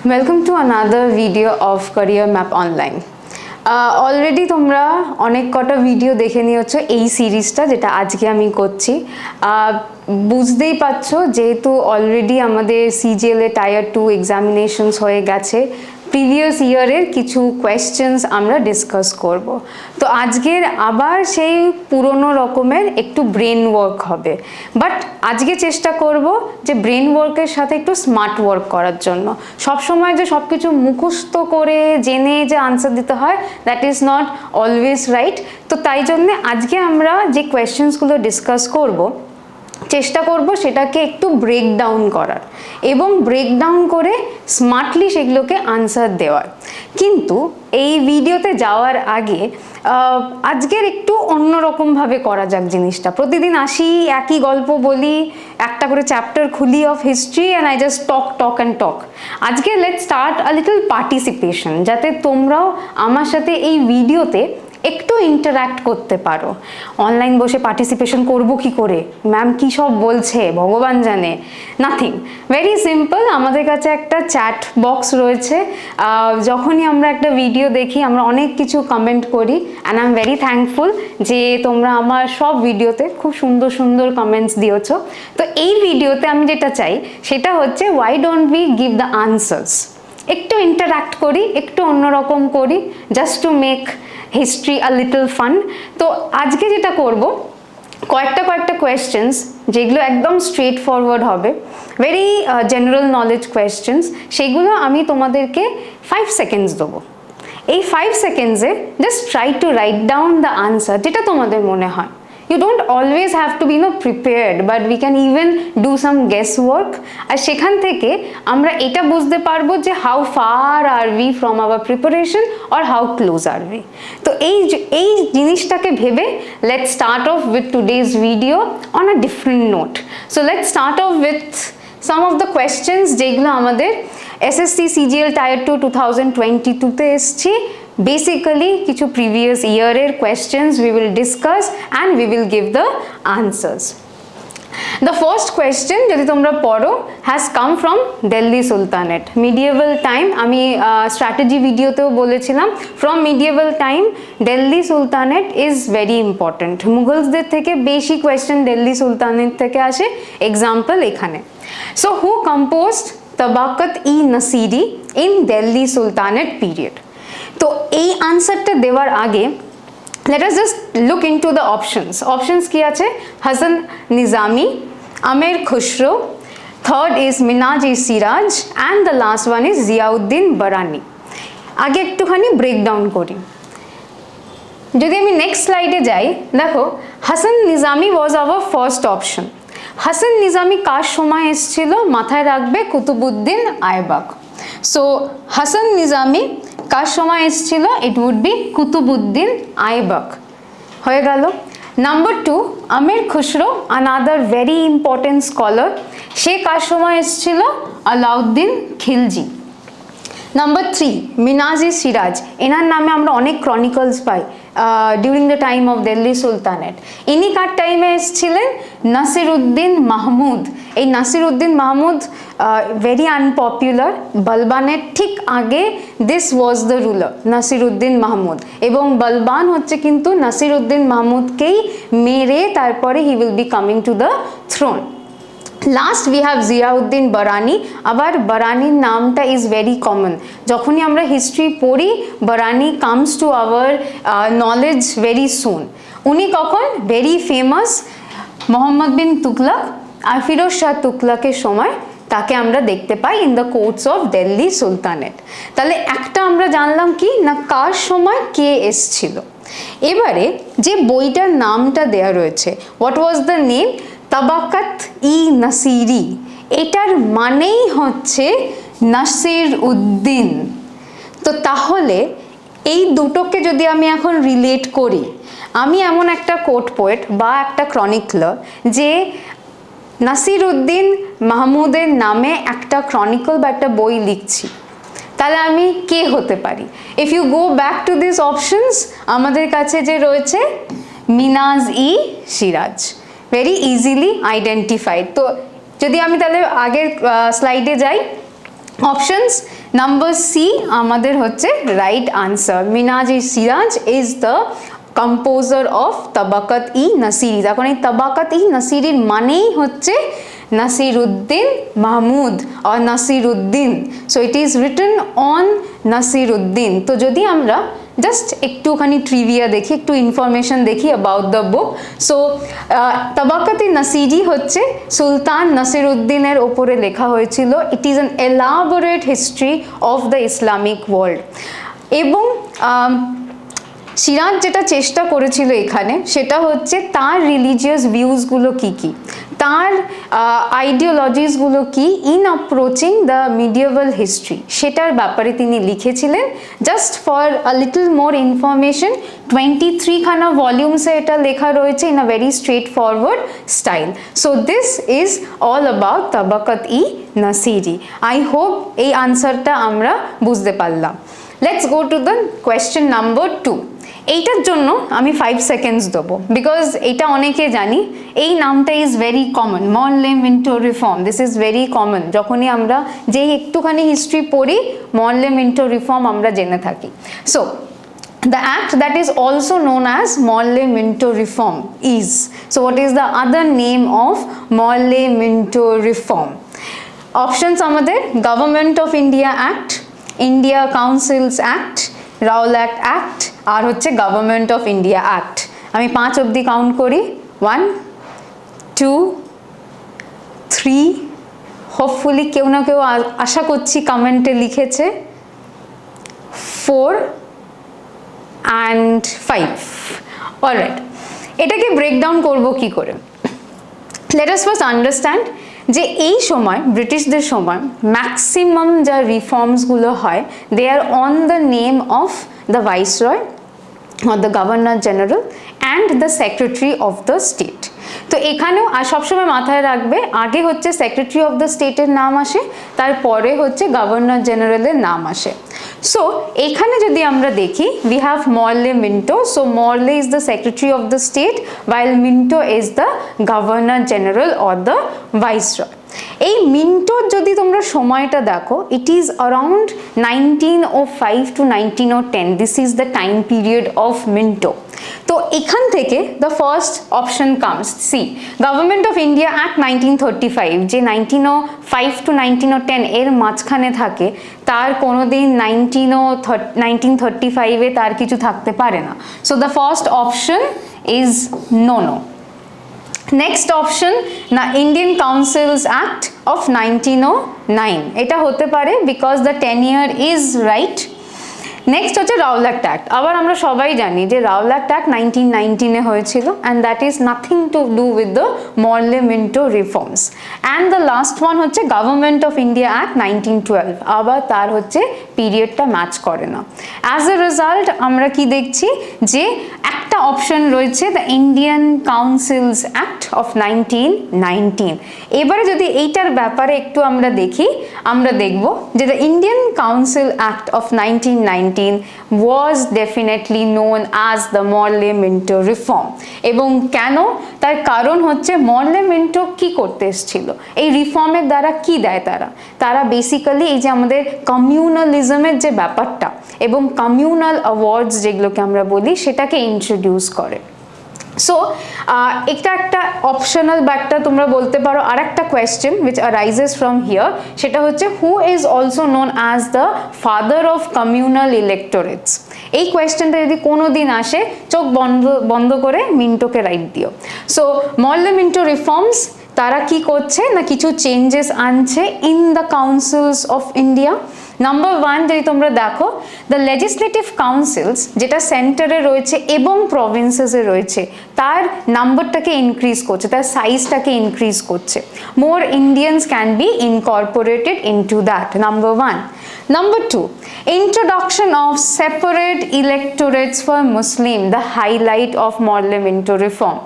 Welcome to another video of Career Map Online. Already তোমরা অনেক কটা ভিডিও দেখে নিয়েছো এই সিরিজটা যেটা আজকে আমি করছি। বুঝতেই পারছো যেহেতু অলরেডি আমাদের সিজিএল এ টায়ার 2 এক্সামিনেশনস হয়ে গেছে, প্রিভিয়াস ইয়ারের কিছু কোয়েশ্চেন্স আমরা ডিসকাস করব। তো আজকের আবার সেই পুরনো রকমের একটু ব্রেন ওয়ার্ক হবে, বাট আজকে চেষ্টা করব যে ব্রেন ওয়ার্কের সাথে একটু স্মার্ট ওয়ার্ক করার জন্য। সবসময় যে সব কিছু মুখস্থ করে জেনে যে আনসার দিতে হয়, that is not always right. তো তাই জন্যে আজকে আমরা যে কোয়েশ্চেন্সগুলো ডিসকাস করব, চেষ্টা করব সেটাকে একটু ব্রেক ডাউন করার এবং ব্রেক ডাউন করে স্মার্টলি সেগুলোকে আনসার দেওয়ার। কিন্তু এই ভিডিওতে যাওয়ার আগে আজকের একটু অন্যরকমভাবে করা যাক জিনিসটা। প্রতিদিন আসি, একই গল্প বলি, একটা করে চ্যাপ্টার খুলি of history and I just talk and talk. আজকে let's start a little participation, যাতে তোমরাও আমার সাথে এই ভিডিওতে একটু ইন্টারঅ্যাক্ট করতে পারো। অনলাইন বসে পার্টিসিপেশন করব কি করে, ম্যাম কী সব বলছে ভগবান জানে। Nothing, very simple. আমাদের কাছে একটা চ্যাট বক্স রয়েছে। যখনই আমরা একটা ভিডিও দেখি আমরা অনেক কিছু কমেন্ট করি, and I am very thankful যে তোমরা আমার সব ভিডিওতে খুব সুন্দর সুন্দর কমেন্টস দিয়েছো। তো এই ভিডিওতে আমি যেটা চাই সেটা হচ্ছে, why don't we give the answers, একটু ইন্টারঅ্যাক্ট করি, একটু অন্যরকম করি, just to make history a little fun. তো আজকে যেটা করব, কয়েকটা কোয়েশ্চেন্স যেগুলো একদম স্ট্রেট ফরওয়ার্ড হবে, ভেরি জেনারেল নলেজ কোয়েশ্চেন্স, সেগুলো আমি তোমাদেরকে 5 সেকেন্ডস দেবো। এই 5 সেকেন্ডসে just try to write down the answer, যেটা তোমাদের মনে হয়। You don't always have to be prepared, but we can even do some guesswork. আর সেখান থেকে আমরা এটা বুঝতে পারবো যে how far are we from our preparation or how close are we. তো এই জিনিসটাকে ভেবে let's start off with today's video on a different note. So let's start off with some of the questions যেগুলো আমাদের SSC CGL Tier 2 2022 তে এসেছি। Basically কিছু previous year questions we will discuss and we will give the answers. The first question যদি তোমরা পড়ো has come from Delhi Sultanate. Medieval time, আমি strategy ভিডিওতেও বলেছিলাম, from medieval time Delhi Sultanate is very important. মুঘলসদের থেকে বেশি question Delhi Sultanate থেকে আসে। এক্সাম্পল এখানে। So who composed Tabaqat-e-Nasiri in Delhi Sultanate period? তো এই আনসারটা দেওয়ার আগে let us just look into the options. Options কি আছে? Hasan Nizami, Amir Khusro, third is Minhaj i Siraj and the last one is Ziauddin Barani. আগে একটুখানি ব্রেকডাউন করি। যদি আমি নেক্সট স্লাইডে যাই, দেখো Hasan Nizami was our first option. Hasan Nizami কার সময় এসেছিল? মাথায় রাখবে কুতুবউদ্দিন আইবাক। সো হাসান নিজামি কার সময় এসেছিল? It would be Qutbuddin Aibak. হয়ে গেল। Number 2, Amir Khusro, another very important scholar. সে কার সময় এসেছিল? আলাউদ্দিন খিলজি। নাম্বার 3, মিনাজ-ই-সিরাজ। এনার নামে আমরা অনেক ক্রনিকলস পাই during the time of Delhi sultanate. ইনি কার টাইমে এসেছিলেন? নাসিরউদ্দিন মাহমুদ। এই নাসিরউদ্দিন মাহমুদ ভেরি আনপপুলার। বলবানের ঠিক আগে this was the ruler, Nasiruddin Mahmud. এবং বলবান হচ্ছে কিন্তু নাসিরউদ্দিন মাহমুদকেই মেরে তারপরে he will be coming to the throne. Last we have Ziauddin Barani. আবার বারানির নামটা ইজ ভেরি কমন। যখনই আমরা হিস্ট্রি পড়ি, Barani comes to our knowledge very soon. উনি কখন? ভেরি ফেমাস মোহাম্মদ বিন তুগলক আর ফিরোজ শাহ তুগলকের সময় তাকে আমরা দেখতে পাই in the courts of Delhi sultanate. তাহলে একটা আমরা জানলাম কি না, কার সময় কে এসছিল। এবারে যে বইটার নামটা দেয়া রয়েছে, what was the name? Tabaqat-i-Nasiri. এটার মানেই হচ্ছে নাসির উদ্দিন। তো তাহলে এই দুটোকে যদি আমি এখন রিলেট করি, আমি এমন একটা কোর্ট পোয়েট বা একটা ক্রনিকলার যে নাসিরউদ্দিন মাহমুদের নামে একটা ক্রনিকল বা একটা বই লিখছি, তাহলে আমি কে হতে পারি? If you go back to this options, আমাদের কাছে যে রয়েছে মিনাজ-ই-সিরাজ, ভেরি ইজিলি আইডেন্টিফাইড। তো যদি আমি তাহলে আগের স্লাইডে যাই, অপশনস নাম্বার সি আমাদের হচ্ছে right answer. Minhaj i Siraj is the composer of Tabaqat i Nasiri. এখন এই তাবাকাত-ই-নাসিরির মানেই হচ্ছে Nasiruddin Mahmud or Nasiruddin. So it is written on Nasiruddin. তো যদি আমরা জাস্ট একটুখানি ট্রিভিয়া দেখি, একটু ইনফরমেশন দেখি about the book. So Tabaqat-i-Nasiri হচ্ছে সুলতান নাসিরুদ্দিনের ওপরে লেখা হয়েছিল। It is an elaborate history of the Islamic world. এবং সিরাজ যেটা চেষ্টা করেছিল এখানে সেটা হচ্ছে তার রিলিজিয়াস ভিউজগুলো কী কী, তার আইডিওলজিসগুলো কি in approaching the medieval history, সেটার ব্যাপারে তিনি লিখেছিলেন। Just for a little more information 23 খানা ভলিউমসে এটা লেখা রয়েছে in a very straightforward style. So this is all about Tabaqat i Nasiri. I hope এই আনসারটা আমরা বুঝতে পারলাম। Let's go to the question number 2। এইটার জন্য আমি 5 সেকেন্ডস দেবো, বিকজ এইটা অনেকে জানি। এই নামটা ইজ ভেরি কমন, মরলে Minto reform. This is very common. যখনই আমরা যেই একটুখানি হিস্ট্রি পড়ি, মরলে মিন্টো রিফর্ম আমরা জেনে থাকি। So the act that is also known as Morley Minto Reform is, so what is the other name of Morley Minto Reform? Options আমাদের Government of India Act, India Councils Act, Rowlatt Act আর হচ্ছে government of India act. আমি 5 অবধি count করি। 1 2 3, hopefully কেউ না কেউ আশা করছি কমেন্টে লিখেছে, 4 and 5. অলরাইট, এটাকে ব্রেকডাউন করব কি করে? লেট আস ফার্স্ট আন্ডারস্ট্যান্ড যে এই সময় ব্রিটিশদের সময় ম্যাক্সিমাম যা রিফর্মসগুলো হয় they are on the name of the viceroy or the Governor General and the Secretary of the State. তো এখানেও সবসময় মাথায় রাখবে আগে হচ্ছে সেক্রেটারি অফ দ্য স্টেটের নাম আসে, তারপরে হচ্ছে গভর্নর জেনারেলের নাম আসে। সো এখানে যদি আমরা দেখি we have Morley Minto. So Morley is the Secretary of the State while Minto is the Governor General or the Viceroy. এই মিন্টোর যদি তোমরা সময়টা দেখো, it is around 1905 to 1910. This is the time period of Minto. তো এখান থেকে the first option comes C, government of India act 1935, যে 1905 to 1910 এর মাঝখানে থাকে, তার কোনোদিন 1935-এ তার কিছু থাকতে পারে না। So the first option is no. Next option না, ইন্ডিয়ান কাউন্সিলস অ্যাক্ট অফ 1909, এটা হতে পারে because the tenure is right. Next হচ্ছে রাওলাট অ্যাক্ট। আবার আমরা সবাই জানি যে রাওলাট অ্যাক্ট 1919-এ হয়েছিল and that is nothing to do with the Morley Minto reforms. And the last one হচ্ছে গভর্নমেন্ট অফ ইন্ডিয়া অ্যাক্ট 1912, আবার তার হচ্ছে পিরিয়ডটা ম্যাচ করে না। অ্যাজ এ রেজাল্ট আমরা কি দেখছি যে একটা অপশন রয়েছে the Indian councils act of 1919। এবারে যদি এইটার ব্যাপারে একটু আমরা দেখি, আমরা দেখব যে the Indian council act of 1919 was definitely known as the Morley Minto Reform। এবং কেন? তার কারণ হচ্ছে মরলে মিন্টো কি করতে এসেছিল, এই রিফর্মের দ্বারা কি দেয় তারা বেসিক্যালি এই যে আমাদের কমিউনালিজমের যে ব্যাপারটা এবং কমিউনাল অ্যাওয়ার্ডস যেগুলোকে আমরা বলি সেটাকে ইন্ট্রোডিউস করে। সো এটা একটা অপশনাল বা একটা তোমরা বলতে পারো আর একটা question which arises from here, সেটা হচ্ছে who is also known as the father of communal electorates. এই কোয়েশ্চেনটা যদি কোনো দিন আসে, চোখ বন্ধ করে মিন্টোকে রাইট দিও। সো মরলে মিন্টো রিফর্মস তারা কি করছে না, কিছু চেঞ্জেস আনছে in the councils of India. Number 1 যদি তোমরা দেখো, দ্য লেজিসলেটিভ কাউন্সিলস যেটা সেন্টারে রয়েছে এবং প্রভিন্সেসে রয়েছে তার নাম্বারটাকে ইনক্রিজ করছে, তার সাইজটাকে ইনক্রিজ করছে। More Indians can be incorporated into that, number 1। Number 2, introduction of separate electorates for Muslim, the highlight of Morley Minto Reform.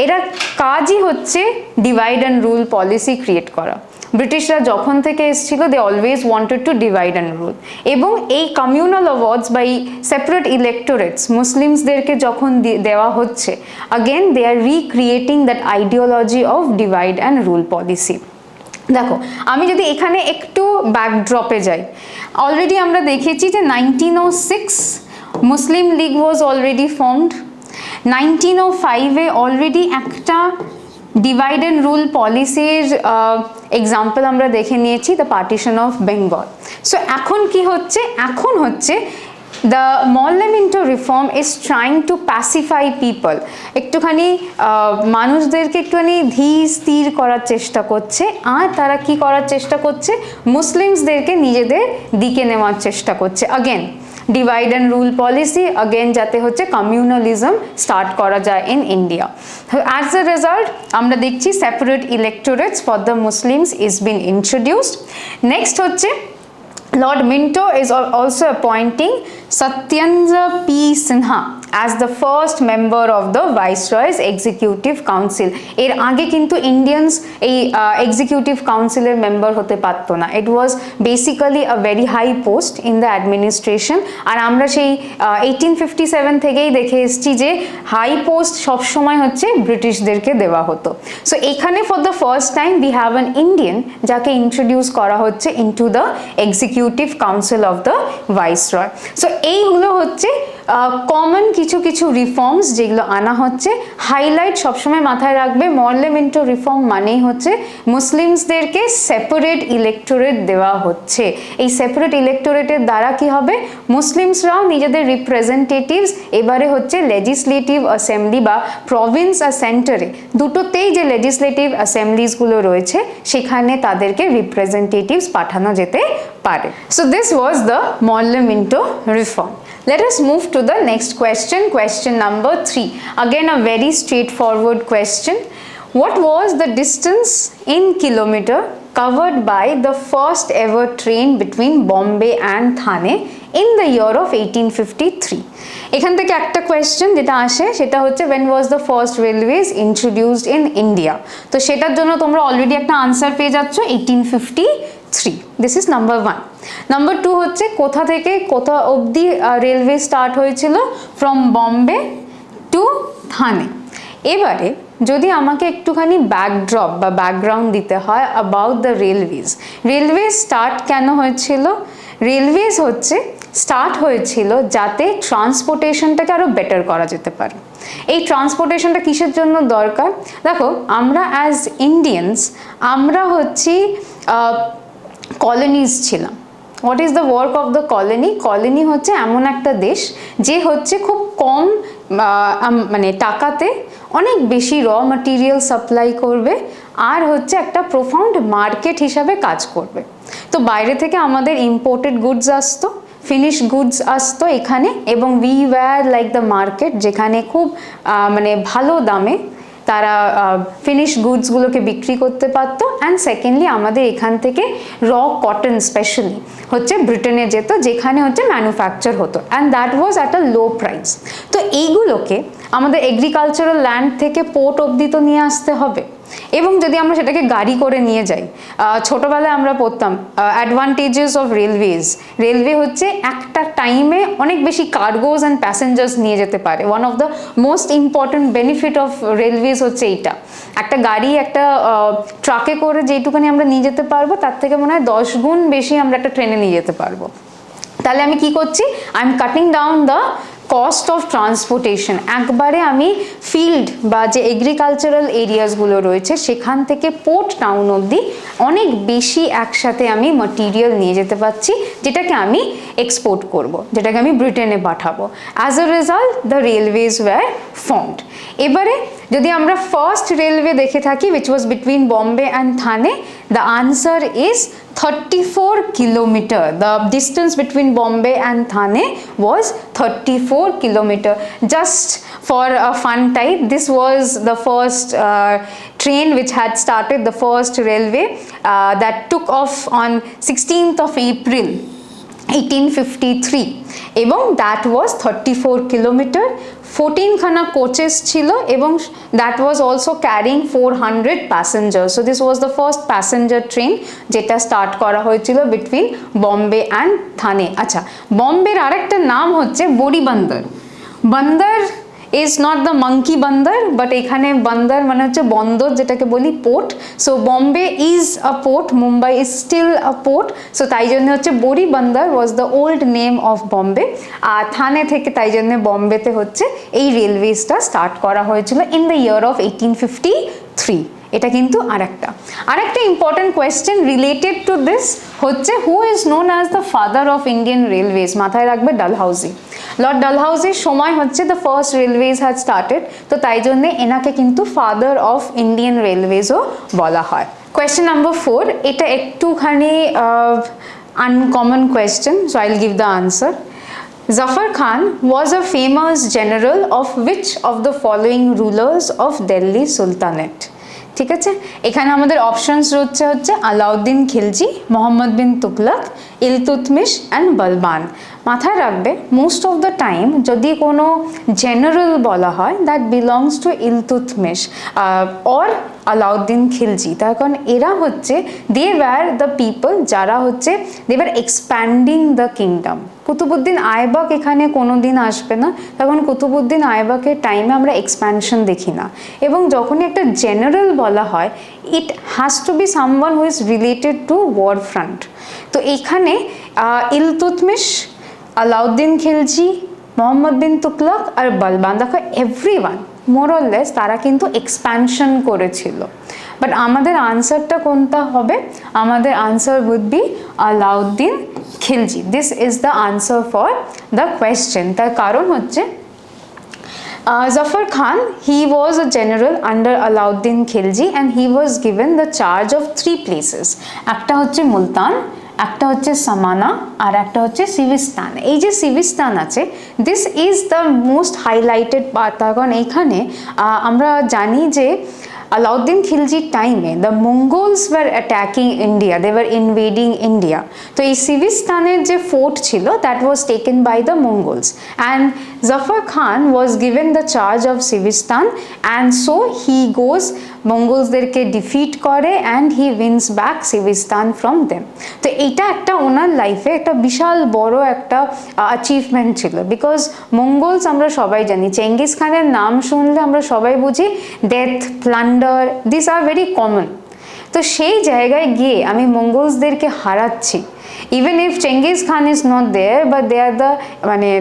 এরা কাজই হচ্ছে divide and rule policy create করা। ব্রিটিশরা যখন থেকে এসেছিল they always wanted to divide and rule, এবং এই কমিউনাল অ্যাওয়ার্ডস বা এই সেপারেট ইলেক্টোরেটস মুসলিমসদেরকে যখন দেওয়া হচ্ছে, again they are recreating that ideology of divide and rule policy. দেখো আমি যদি এখানে একটু ব্যাকড্রপে যাই, অলরেডি আমরা দেখেছি যে 1906 Muslim league was already formed. 1905-এ অলরেডি একটা ডিভাইড অ্যান্ড রুল পলিসির এক্সাম্পল আমরা দেখে নিয়েছি, the partition of Bengal. So এখন কি হচ্ছে, এখন হচ্ছে the Molle Minto reform is trying to pacify people, একটুখানি মানুষদেরকে একটুখানি ধীর স্থির করার চেষ্টা করছে, আর তারা কি করার চেষ্টা করছে, মুসলিমসদেরকে নিজেদের দিকে নেওয়ার চেষ্টা করছে। Again divide and rule policy, again যাতে হচ্ছে কমিউনালিজম স্টার্ট করা যায় in India. As a result আমরা দেখছি separate electorates for the Muslims is been introduced. Next হচ্ছে Lord Minto is also appointing Satyendra P. Sinha as the first member of the Viceroy's Executive Council. এর আগে কিন্তু Indians এই executive কাউন্সিলের member হতে পারতো না। It was basically a very high post in the administration. আর আমরা সেই 1857 থেকেই দেখে এসেছি যে হাই পোস্ট সবসময় হচ্ছে ব্রিটিশদেরকে দেওয়া হতো। সো এখানে for the first time we have an Indian যাকে ইন্ট্রোডিউস করা হচ্ছে into the executive council of the viceroy. So এইগুলো হচ্ছে কমন কিছু কিছু রিফর্মস যেগুলো আনা হচ্ছে। হাইলাইট সবসময় মাথায় রাখবে, মরলে মিন্টো রিফর্ম মানেই হচ্ছে মুসলিমসদেরকে সেপারেট ইলেক্টোরেট দেওয়া হচ্ছে। এই সেপারেট ইলেক্টোরেটের দ্বারা কি হবে, মুসলিমসরাও নিজেদের রিপ্রেজেন্টেটিভস এবারে হচ্ছে লেজিসলেটিভ অ্যাসেম্বলি বা প্রভিন্স আর সেন্টারে দুটোতেই যে লেজিসলেটিভ অ্যাসেম্বলিজগুলো রয়েছে সেখানে তাদেরকে রিপ্রেজেন্টেটিভস পাঠানো যেতে পারে। So this was the Morley Minto reform. Let us move to the next question, question number 3. Again a very straightforward question. What was the distance in kilometer covered by the first ever train between Bombay and Thane in the year of 1853? এখান থেকে একটা question যেটা আসে সেটা হচ্ছে when was the first railways introduced in India? তো সেটার জন্য তোমরা অলরেডি একটা আনসার পেয়ে যাচ্ছ 1853. This is number 1. Number 2 হচ্ছে কোথা থেকে কোথা অবধি রেলওয়ে স্টার্ট হয়েছিল, ফ্রম বম্বে টু থানে। এবারে যদি আমাকে একটুখানি ব্যাকড্রপ বা ব্যাকগ্রাউন্ড দিতে হয় about the railways, railway start কেন হয়েছিল? রেলওয়েজ হচ্ছে স্টার্ট হয়েছিল যাতে ট্রান্সপোর্টেশনটাকে আরও বেটার করা যেতে পারে। এই ট্রান্সপোর্টেশনটা কিসের জন্য দরকার? দেখো আমরা অ্যাজ ইন্ডিয়ানস আমরা হচ্ছি কলোনিজ ছিলাম। What is the work of the colony? Colony হচ্ছে এমন একটা দেশ যে হচ্ছে খুব কম মানে টাকাতে অনেক বেশি র ম্যাটেরিয়াল সাপ্লাই করবে আর হচ্ছে একটা প্রোফাউন্ড মার্কেট হিসাবে কাজ করবে। তো বাইরে থেকে আমাদের ইম্পোর্টেড গুডস আসতো, ফিনিশ গুডস আসতো এখানে, এবং we were like the market, যেখানে খুব মানে ভালো দামে তারা ফিনিশ গুডসগুলোকে বিক্রি করতে পারতো। অ্যান্ড সেকেন্ডলি আমাদের এখান থেকে র কটন স্পেশালি হচ্ছে ব্রিটেনে যেত, যেখানে হচ্ছে ম্যানুফ্যাকচার হতো, and that was at a low price. তো এইগুলোকে আমাদের এগ্রিকালচারাল ল্যান্ড থেকে পোর্ট অবধি তো নিয়ে আসতে হবে, এবং যদি আমরা সেটাকে গাড়ি করে নিয়ে যাই, ছোটোবেলায় আমরা পড়তাম অ্যাডভান্টেজেস অফ রেলওয়েজ। রেলওয়ে হচ্ছে একটা টাইমে অনেক বেশি কার্গোজ অ্যান্ড প্যাসেঞ্জার্স নিয়ে যেতে পারে। One of the most important benefit of railways হচ্ছে এইটা। একটা গাড়ি একটা ট্রাকে করে যেটুকুনি আমরা নিয়ে যেতে পারবো তার থেকে মনে হয় 10 গুণ বেশি আমরা একটা ট্রেনে নিয়ে যেতে পারবো। তাহলে আমি কি করছি, I am cutting down the cost of transportation. একবারে আমি ফিল্ড বা যে এগ্রিকালচারাল এরিয়াসগুলো রয়েছে সেখান থেকে পোর্ট টাউন অবধি অনেক বেশি একসাথে আমি ম্যাটেরিয়াল নিয়ে যেতে পারছি, যেটাকে আমি এক্সপোর্ট করব, যেটাকে আমি ব্রিটেনে পাঠাবো। As a result the railways were formed. এবারে যদি আমরা ফার্স্ট রেলওয়ে দেখে থাকি which was between Bombay and Thane, the answer is 34 kilometer. The distance between Bombay and Thane was 34 kilometer. Just for a fun type, this was the first train which had started, the first railway that took off on 16th of April 1853, এবং that was 34 kilometer. 14 খানা coaches ছিল এবং that was also carrying 400 passengers. So this was the first passenger train যেটা start করা হয়েছিল between Bombay and Thane. আচ্ছা, বম্বের আরেকটা নাম হচ্ছে বড়ি বন্দর। বন্দর is not the monkey bandar, but এখানে bandar মানে হচ্ছে বন্দর, যেটাকে বলি port. So Bombay is a port, Mumbai is still a port, so তাই জন্য হচ্ছে Bori Bunder was the old name of Bombay. আর থানে থেকে তাই জন্য বম্বেতে হচ্ছে এই রেলওয়েজটা স্টার্ট করা হয়েছিল ইন দ্য ইয়ার অফ 1853। এটা কিন্তু আরেকটা important question related to this হচ্ছে, who is known as the father of Indian railways? মাথায় রাখবে ডালহাউজি। লর্ড ডালহাউজির সময় হচ্ছে the first railways had started, তো তাই জন্যে এনাকে কিন্তু ফাদার অফ ইন্ডিয়ান রেলওয়েজও বলা হয়। কোয়েশ্চেন নাম্বার 4, এটা একটুখানি uncommon question, so I will give the answer. Zafar Khan was a famous general of which of the following rulers of Delhi Sultanate? ঠিক আছে, এখানে আমাদের অপশনস হচ্ছে আলাউদ্দিন খিলজি, মোহাম্মদ বিন তুগলক, ইলতুৎমিশ অ্যান্ড বলবান। মাথায় রাখবে মোস্ট অফ দ্য টাইম যদি কোনো জেনারেল বলা হয় that belongs to Iltutmish or Alauddin Khilji, তার কারণ এরা হচ্ছে দে ওয়্যার দ্য পিপল যারা হচ্ছে they were expanding the kingdom. Qutbuddin Aibak এখানে কোনো দিন আসবে না, তখন কুতুবুদ্দিন আইবকের টাইমে আমরা এক্সপ্যানশন দেখি না। এবং যখনই একটা জেনারেল বলা হয় it has to be someone who is related to war front. তো এখানে ইলতুৎমিশ, আলাউদ্দিন খিলজি, মোহাম্মদ বিন তুগলক আর বলবান, দেখো এভরিওয়ান মোর অর লেস তারা কিন্তু এক্সপ্যানশন করেছিল। বাট আমাদের আনসারটা কোনটা হবে? আমাদের answer would be Alauddin Khilji. This is the answer for the question. তার কারণ হচ্ছে Zafar Khan, he was a general under Alauddin Khilji and he was given the charge of 3 places. একটা হচ্ছে মুলতান, একটা হচ্ছে সামানা, আর একটা হচ্ছে সিভিস্তান। এই যে সিভিস্তান আছে, this is the most highlighted part, কারণ এইখানে আমরা জানি যে Alauddin Khilji time the Mongols were attacking India, they were invading India. তো এই সিভিস্তানের যে ফোর্ট ছিল that was taken by the Mongols and Zafar Khan was given the charge of Sivistan and so he goes মঙ্গোলসদেরকে defeat করে and he wins back Sivistan from them. তো এটা একটা ওনার লাইফে একটা বিশাল বড় একটা অ্যাচিভমেন্ট ছিল, বিকজ মঙ্গোলস আমরা সবাই জানি, চেঙ্গিস খানের নাম শুনলে আমরা সবাই বুঝি death, plunder, this are very common. তো সেই জায়গায় গিয়ে আমি মঙ্গোলসদেরকে হারাচ্ছি, even if Genghis Khan is not there, but they are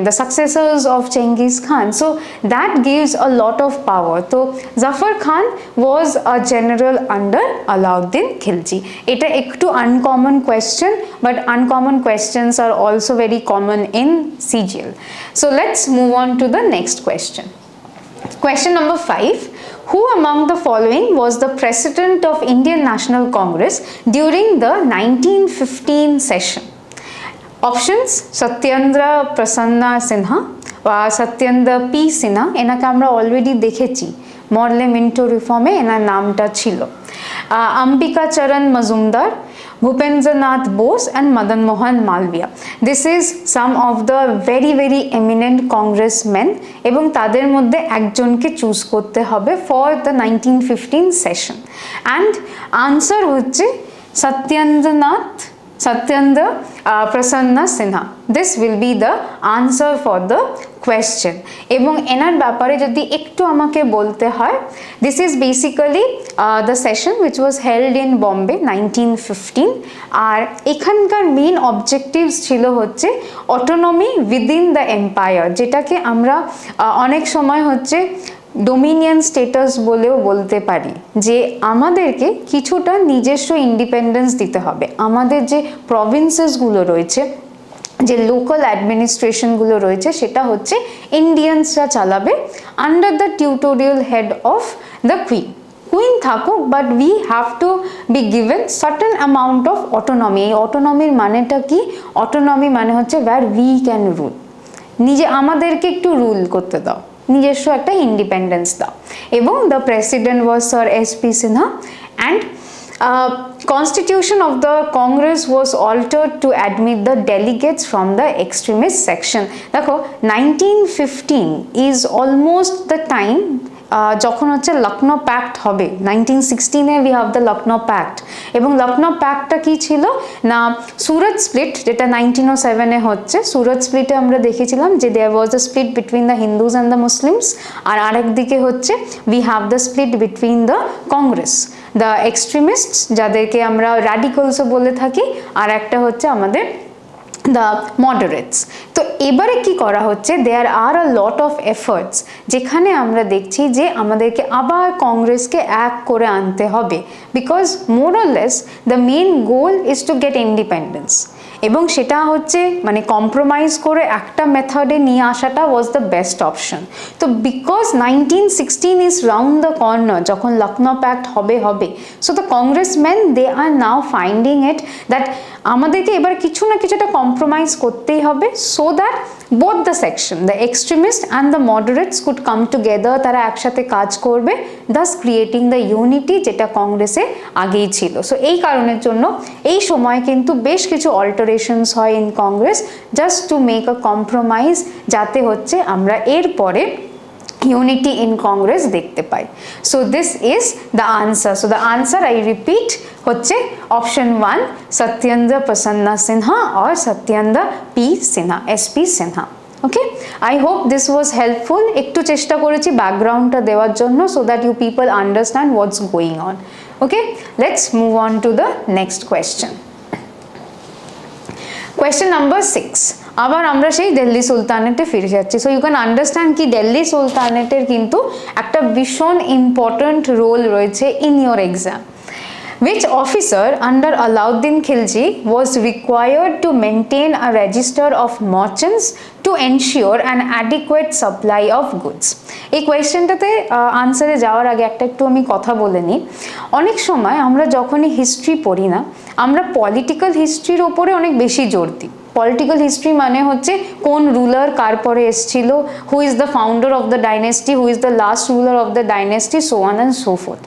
the successors of Genghis Khan, so that gives a lot of power. So Zafar Khan was a general under Alauddin Khilji. Eta ektu uncommon question, but uncommon questions are also very common in CGL. So let's move on to the next question. Question number 5. Who among the following was the president of Indian National Congress during the 1915 session? Options: Satyendra Prasanna Sinha বা Satyendra P Sinha. এনাকে আমরা already দেখেছি মরলে Minto রিফর্মে এনার নামটা ছিল। অম্বিকা চরণ Majumdar, Bhupendranath Bose and Madan Mohan Malviya. This is some of the very very eminent congressmen এবং তাদের মধ্যে একজনকে চুজ করতে হবে for the 1915 session and answer হচ্ছে Satyendra Prasanna Sinha. This will be the answer for the question. এবং এনার ব্যাপারে যদি একটু আমাকে বলতে হয়, this is basically the session which was held in Bombay 1915 আর এখানকার মেইন অবজেক্টিভস ছিল হচ্ছে অটোনমি উইদিন দ্য এম্পায়ার, যেটাকে আমরা অনেক সময় হচ্ছে ডোমিনিয়ন স্টেটাস বলেও বলতে পারি, যে আমাদেরকে কিছুটা নিজস্ব ইন্ডিপেন্ডেন্স দিতে হবে। আমাদের যে প্রভিন্সেসগুলো রয়েছে, যে লোকাল অ্যাডমিনিস্ট্রেশনগুলো রয়েছে, সেটা হচ্ছে ইন্ডিয়ানসরা চালাবে under the tutorial head of the queen থাকুক, but we have to be given certain amount of autonomy. এই অটোনমির মানেটা কি? অটোনমি মানে হচ্ছে ওয়্যার উই ক্যান রুল, নিজে আমাদেরকে একটু রুল করতে দাও, নিজস্ব একটা ইন্ডিপেন্ডেন্স দাও। এবং the president was sir S P. Sinha and Constitution of the Congress was altered to admit the delegates from the extremist section. দেখো 1915 is almost the time যখন হচ্ছে লখনৌ প্যাক্ট হবে 1916-এ we have the Lucknow pact, এবং লখনৌ প্যাক্টটা কি ছিল না সুরত স্প্লিট, যেটা 1907-এ হচ্ছে। সুরত স্প্লিটে আমরা দেখেছিলাম যে there was the split between the Hindus and the Muslims, আর আরেকদিকে হচ্ছে we have the split between the Congress, the extremists যাদেরকে আমরা র্যাডিক্যালসও বলে থাকি, আর একটা হচ্ছে আমাদের দ্য মডারেটস। তো এবারে কি করা হচ্ছে, দেয়ার আর আ লট অফ এফার্টস, যেখানে আমরা দেখছি যে আমাদেরকে আবার কংগ্রেসকে এক করে আনতে হবে, because more or less the main goal is to get independence, এবং সেটা হচ্ছে মানে কম্প্রোমাইজ করে একটা মেথডে নিয়ে আসাটা ওয়াজ দ্য বেস্ট অপশন। তো because 1916 is round the corner, যখন লখনৌ প্যাক্ট হবে, so the congressman they are now finding it that আমাদেরকে এবার কিছু না কিছুটা কম্প্রোমাইজ করতেই হবে, so that both the section, the extremist and the moderates could come together, তারা একসাথে কাজ করবে, দাস ক্রিয়েটিং দ্য ইউনিটি যেটা কংগ্রেসে আগেই ছিল। সো এই কারণের জন্য এই সময় কিন্তু বেশ কিছু অল্টারেশনস হয় in Congress, just to make a compromise, যাতে হচ্ছে আমরা এরপরে unity in Congress দেখতে পাই। So this is the answer. So the answer I repeat হচ্ছে option 1 Satyendra Prasanna Sinha or Satyendra P Sinha, SP Sinha. Okay, I hope this was helpful. একটু চেষ্টা করেছি ব্যাকগ্রাউন্ডটা দেওয়ার জন্য so that you people understand what's going on. Okay, let's move on to the next question. Question number 6. আবার আমরা সেই দিল্লি সুলতানেটে ফিরে যাচ্ছি। সো ইউ ক্যান আন্ডারস্ট্যান্ড কি দিল্লি সুলতানেটের কিন্তু একটা ভীষণ ইম্পর্ট্যান্ট রোল রয়েছে in your exam. Which officer under Alauddin Khilji was required to maintain a register of merchants to ensure an adequate supply of goods? এই কোয়েশ্চেনটাতে আনসারে যাওয়ার আগে একটু আমি কথা বলে নিই। অনেক সময় আমরা যখনই হিস্ট্রি পড়ি না, আমরা পলিটিক্যাল হিস্ট্রির ওপরে অনেক বেশি জোর দিই। পলিটিক্যাল হিস্ট্রি মানে হচ্ছে কোন রুলার কার পরে এসেছিল, who is the founder of the dynasty, who is the last ruler of the dynasty, so on and so fourth.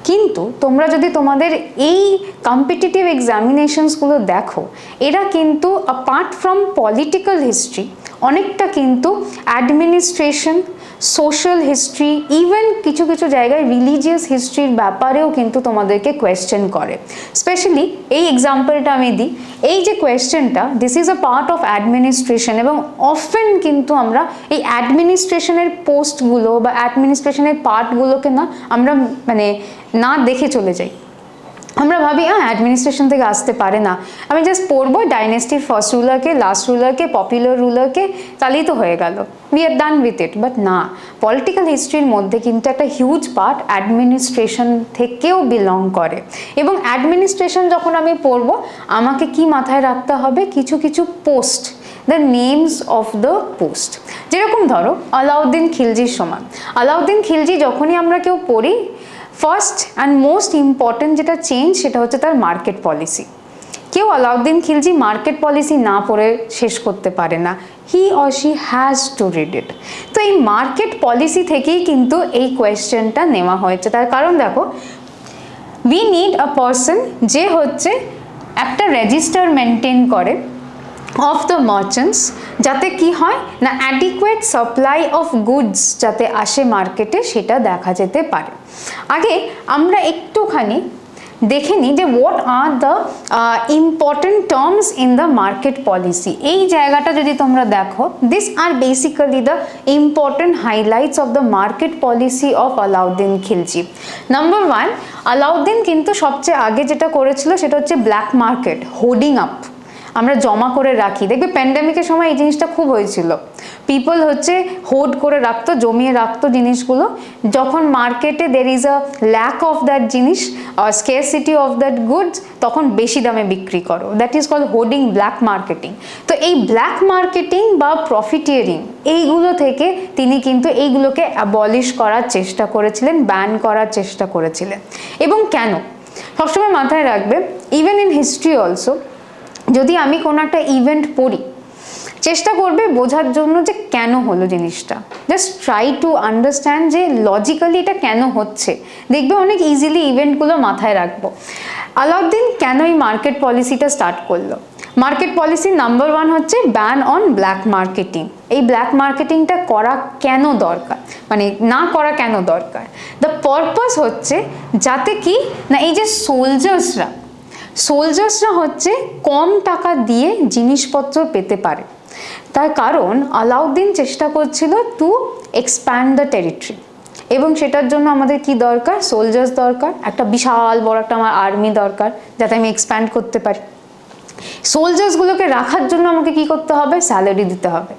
কিন্তু তোমরা যদি তোমাদের এই কম্পিটিটিভ এক্সামিনেশনসগুলো দেখো, এরা কিন্তু অ্যাপার্ট ফ্রম পলিটিক্যাল হিস্ট্রি অনেকটা কিন্তু অ্যাডমিনিস্ট্রেশন, সোশ্যাল হিস্ট্রি, ইভেন কিছু কিছু জায়গায় রিলিজিয়াস হিস্ট্রির ব্যাপারেও কিন্তু তোমাদেরকে কোয়েশ্চেন করে। স্পেশালি এই এক্সাম্পলটা আমি দিই, এই যে কোয়েশ্চেনটা this is a part of administration, এবং অফেন কিন্তু আমরা এই অ্যাডমিনিস্ট্রেশনের পোস্টগুলো বা অ্যাডমিনিস্ট্রেশনের পার্টগুলোকে না আমরা মানে না দেখে চলে যাই। আমরা ভাবি অ্যাডমিনিস্ট্রেশন থেকে আসতে পারে না, আমি জাস্ট পড়বো ডাইনেস্টির ফার্স্ট রুলারকে, লাস্ট রুলারকে, পপুলার রুলারকে, তাহলেই তো হয়ে গেল, we are done with it. But না, পলিটিক্যাল হিস্ট্রির মধ্যে কিন্তু একটা হিউজ পার্ট অ্যাডমিনিস্ট্রেশন থেকেও বিলং করে, এবং অ্যাডমিনিস্ট্রেশন যখন আমি পড়বো আমাকে কি মাথায় রাখতে হবে, কিছু কিছু post, the names of the post. যেরকম ধরো আলাউদ্দিন খিলজির সময়, আলাউদ্দিন খিলজি যখনই আমরা কেউ পড়ি, ফার্স্ট অ্যান্ড মোস্ট ইম্পর্টেন্ট যেটা চেঞ্জ সেটা হচ্ছে তার মার্কেট পলিসি। কেউ আলাউদ্দিন খিলজি মার্কেট পলিসি না পড়ে শেষ করতে পারে না, he or she has to read it. তো এই মার্কেট পলিসি থেকেই কিন্তু এই কোয়েশ্চেনটা নেওয়া হয়েছে। তার কারণ দেখো, উই নিড আ পারসন যে হচ্ছে একটা রেজিস্টার মেনটেন করে অফ দ্য মার্চেন্টস, যাতে কি হয় না অ্যাডিকুয়েট সাপ্লাই অফ গুডস যাতে আসে মার্কেটে, সেটা দেখা যেতে পারে। আগে আমরা একটুখানি দেখে নিই যে what are the important terms in the market policy. এই জায়গাটা যদি তোমরা দেখো, this are basically the important highlights of the market policy of Alauddin Khilji. Number 1, Alauddin কিন্তু সবচেয়ে আগে যেটা করেছিল সেটা হচ্ছে ব্ল্যাক মার্কেট, হোর্ডিং আপ, আমরা জমা করে রাখি। দেখবে প্যান্ডেমিকের সময় এই জিনিসটা খুব হয়েছিল, পিপল হচ্ছে হোল্ড করে রাখতো, জমিয়ে রাখতো জিনিসগুলো, যখন মার্কেটে there is a lack of that জিনিস, স্কেরসিটি অফ দ্যাট গুডস, তখন বেশি দামে বিক্রি করো, that is called hoarding, black marketing. তো এই ব্ল্যাক মার্কেটিং বা প্রফিটিয়ারিং, এইগুলো থেকে তিনি কিন্তু এইগুলোকে অ্যাবলিশ করার চেষ্টা করেছিলেন, ব্যান করার চেষ্টা করেছিলেন। এবং কেন, সবসময় মাথায় রাখবে, ইভেন ইন হিস্ট্রি অলসো, যদি আমি কোনো একটা ইভেন্ট পড়ি, চেষ্টা করবে বোঝার জন্য যে কেন হলো জিনিসটা, জাস্ট ট্রাই টু আন্ডারস্ট্যান্ড যে লজিক্যালি এটা কেন হচ্ছে, দেখবে অনেক ইজিলি ইভেন্টগুলো মাথায় রাখবো। আলাউদ্দিন কেন এই মার্কেট পলিসিটা স্টার্ট করলো? মার্কেট পলিসি নাম্বার 1 হচ্ছে ব্যান অন ব্ল্যাক মার্কেটিং। এই ব্ল্যাক মার্কেটিংটা করা কেন দরকার, মানে না করা কেন দরকার? দ্য পারপাস হচ্ছে যাতে কি না এই যে সোলজার্সরা হচ্ছে কম টাকা দিয়ে জিনিসপত্র পেতে পারে। তার কারণ আলাউদ্দিন চেষ্টা করছিল টু এক্সপ্যান্ড দ্য টেরিটরি, এবং সেটার জন্য আমাদের কি দরকার? সোলজার্স দরকার, একটা বিশাল বড় একটা আমার আর্মি দরকার যাতে আমি এক্সপ্যান্ড করতে পারি। সোলজার্সগুলোকে রাখার জন্য আমাকে কি করতে হবে? স্যালারি দিতে হবে।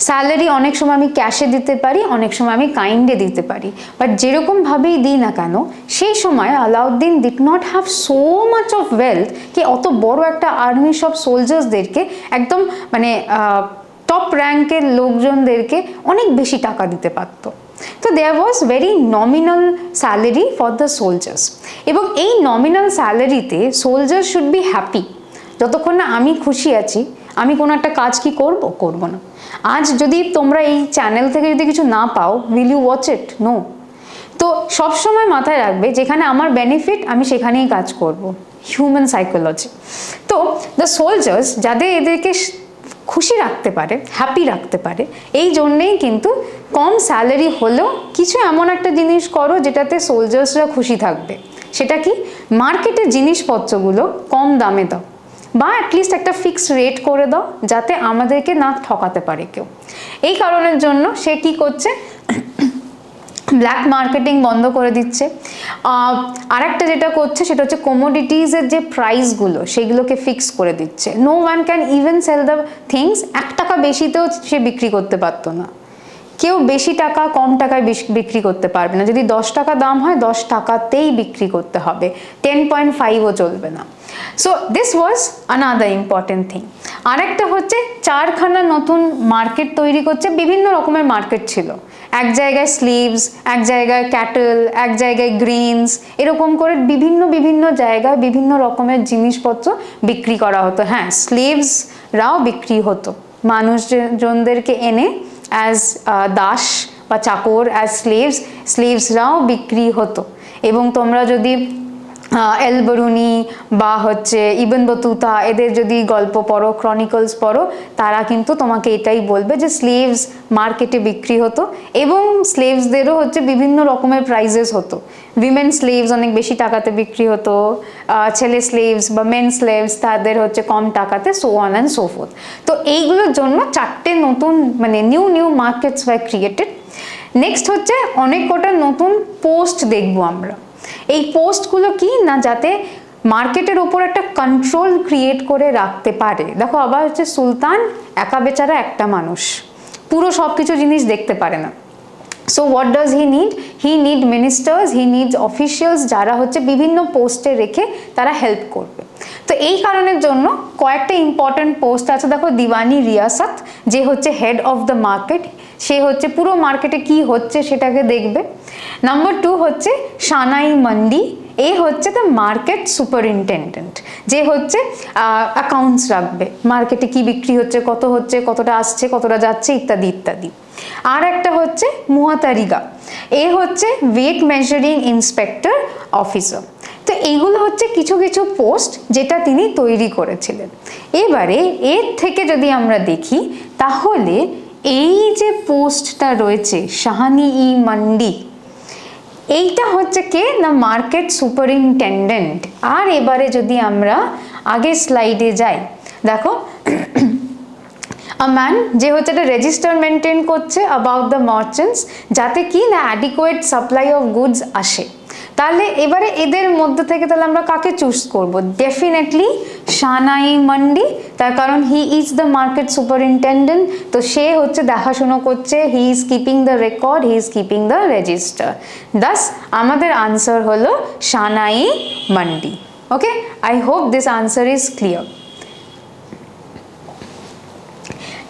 স্যালারি অনেক সময় আমি ক্যাশে দিতে পারি, অনেক সময় আমি কাইন্ডে দিতে পারি, বাট যেরকমভাবেই দিই না কেন সেই সময় Alauddin did not have so much of wealth কি অত বড় একটা আর্মি সব সোলজার্সদেরকে একদম মানে টপ র্যাঙ্কের লোকজনদেরকে অনেক বেশি টাকা দিতে পারতো। তো there was very nominal salary for the soldiers, এবং এই নমিনাল স্যালারিতে সোলজার শুড বি হ্যাপি। যতক্ষণ না আমি খুশি আছি আমি কোনো একটা কাজ কি করব না। আজ যদি তোমরা এই চ্যানেল থেকে যদি কিছু না পাও, will you watch it? No. তো সবসময় মাথায় রাখবে যেখানে আমার বেনিফিট আমি সেখানেই কাজ করব। Human psychology. তো দ্য সোলজার্স যাদের এদেরকে খুশি রাখতে পারে, হ্যাপি রাখতে পারে, এই জন্যেই কিন্তু কম স্যালারি হলেও কিছু এমন একটা জিনিস করো যেটাতে সোলজার্সরা খুশি থাকবে। সেটা কি? মার্কেটের জিনিসপত্রগুলো কম দামে দাও, বা অ্যাটলিস্ট একটা ফিক্সড রেট করে দাও যাতে আমাদেরকে না ঠকাতে পারে কেউ। এই কারণের জন্য সে কি করছে? ব্ল্যাক মার্কেটিং বন্ধ করে দিচ্ছে। আরেকটা যেটা করছে সেটা হচ্ছে কমোডিটিজের যে প্রাইসগুলো সেগুলোকে ফিক্স করে দিচ্ছে। No one can even sell the things. 1 টাকা বেশিতেও সে বিক্রি করতে পারতো না। কেউ বেশি টাকা কম টাকায় বিক্রি করতে পারবে না। যদি 10 টাকা দাম হয় 10 টাকাতেই বিক্রি করতে হবে, 10.5ও চলবে না। So this was another important thing. আরেকটা হচ্ছে 4খানা নতুন মার্কেট তৈরি করছে। বিভিন্ন রকমের মার্কেট ছিল, এক জায়গায় স্লিভস, এক জায়গায় ক্যাটল, এক জায়গায় গ্রিনস, এরকম করে বিভিন্ন জায়গায় বিভিন্ন রকমের জিনিসপত্র বিক্রি করা হতো। হ্যাঁ, স্লিভসরাও বিক্রি হতো, মানুষজনদেরকে এনে অ্যাজ দাস বা চাকর, অ্যাজ স্লিভসরাও বিক্রি হতো। এবং তোমরা যদি এল বরুনি বা হচ্ছে ইবন বতুতা এদের যদি গল্প পড়ো, ক্রনিকলস পড়ো, তারা কিন্তু তোমাকে এটাই বলবে যে স্লেভস মার্কেটে বিক্রি হতো, এবং স্লেভসদেরও হচ্ছে বিভিন্ন রকমের প্রাইজেস হতো। উইমেন স্লেভস অনেক বেশি টাকাতে বিক্রি হতো, ছেলে স্লেভস বা মেন স্লেভস তাদের হচ্ছে কম টাকাতে, so on and so fourth. তো এইগুলোর জন্য 4টে নতুন মানে new markets war created. Next হচ্ছে অনেক কটা নতুন পোস্ট দেখবো আমরা। এই পোস্টগুলো কি না যাতে মার্কেটের ওপর একটা কন্ট্রোল ক্রিয়েট করে রাখতে পারে। দেখো আবার হচ্ছে সুলতান একা বেচারা একটা মানুষ, পুরো সব কিছু জিনিস দেখতে পারে না। So what does he need? He need ministers, he needs officials যারা হচ্ছে বিভিন্ন পোস্টে রেখে তারা হেল্প করবে। তো এই কারণের জন্য কয়েকটা ইম্পর্টেন্ট পোস্ট আছে। দেখো দিওয়ানি রিয়াসত, যে হচ্ছে হেড অফ দ্য মার্কেট, সে হচ্ছে পুরো মার্কেটে কি হচ্ছে সেটাকে দেখবে। নাম্বার 2 হচ্ছে সানাই মান্ডি, এই হচ্ছে দ্য মার্কেট সুপারিনটেন্ডেন্ট, যে হচ্ছে অ্যাকাউন্টস রাখবে, মার্কেটে কি বিক্রি হচ্ছে, কত হচ্ছে, কতটা আসছে, কতটা যাচ্ছে, ইত্যাদি ইত্যাদি। আর একটা হচ্ছে মুহাতারিগা, এ হচ্ছে ওয়েট মেজারিং ইন্সপেক্টর অফিসার। তো এইগুলো হচ্ছে কিছু কিছু পোস্ট যেটা তিনি তৈরি করেছিলেন। এবারে এর থেকে যদি আমরা দেখি তাহলে এই যে পোস্টটা রয়েছে শাহানি-ই মান্ডি, এইটা হচ্ছে কে না মার্কেট সুপারিনটেন্ডেন্ট। আর এবারে যদি আমরা আগের স্লাইডে যাই, দেখো আ ম্যান যে হচ্ছে একটা রেজিস্টার মেনটেন করছে অ্যাবাউট দ্য মার্চেন্টস, যাতে কি না অ্যাডিকুয়েট সাপ্লাই অফ গুডস আসে। তাহলে এবারে এদের মধ্যে থেকে তাহলে আমরা কাকে চুজ করব? ডেফিনেটলি সানাই মান্ডি, তার কারণ he is the market superintendent. তো সে হচ্ছে দেখাশুনো করছে, he is keeping the record, he is keeping the register. Thus আমাদের আনসার হলো Shahna i Mandi. Okay, I hope this answer is clear.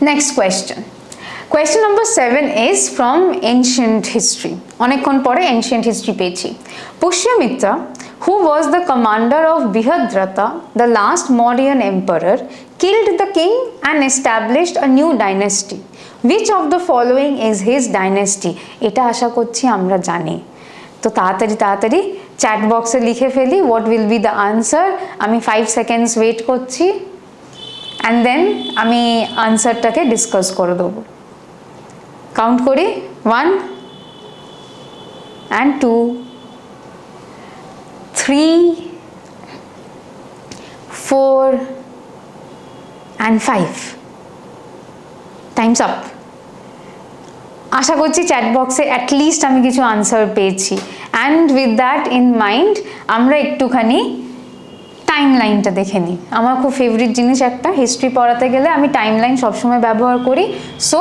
Next question. Question number 7 is from ancient history. অনেকক্ষণ পরে ancient history পেয়েছি। Pushyamitra, who was the commander of Brihadrata, the last Mauryan emperor, killed the king and established a new dynasty. Which of the following is his dynasty? এটা আশা করছি আমরা জানি। তো তাড়াতাড়ি chat বক্সে লিখে ফেলি what will be the answer. আমি 5 seconds ওয়েট করছি। অ্যান্ড দেন আমি আনসারটাকে ডিসকাস করে দেবো। কাউন্ট করি, 1 and 2, 3, 4 and 5. Time's up. আশা করছি চ্যাট বক্সে অ্যাটলিস্ট আমি কিছু আনসার পেয়েছি। And with that in mind আমরা একটুখানি টাইম লাইনটা দেখে নিই। আমার খুব ফেভারিট জিনিস একটা, হিস্ট্রি পড়াতে গেলে আমি টাইম লাইন সবসময় ব্যবহার করি। সো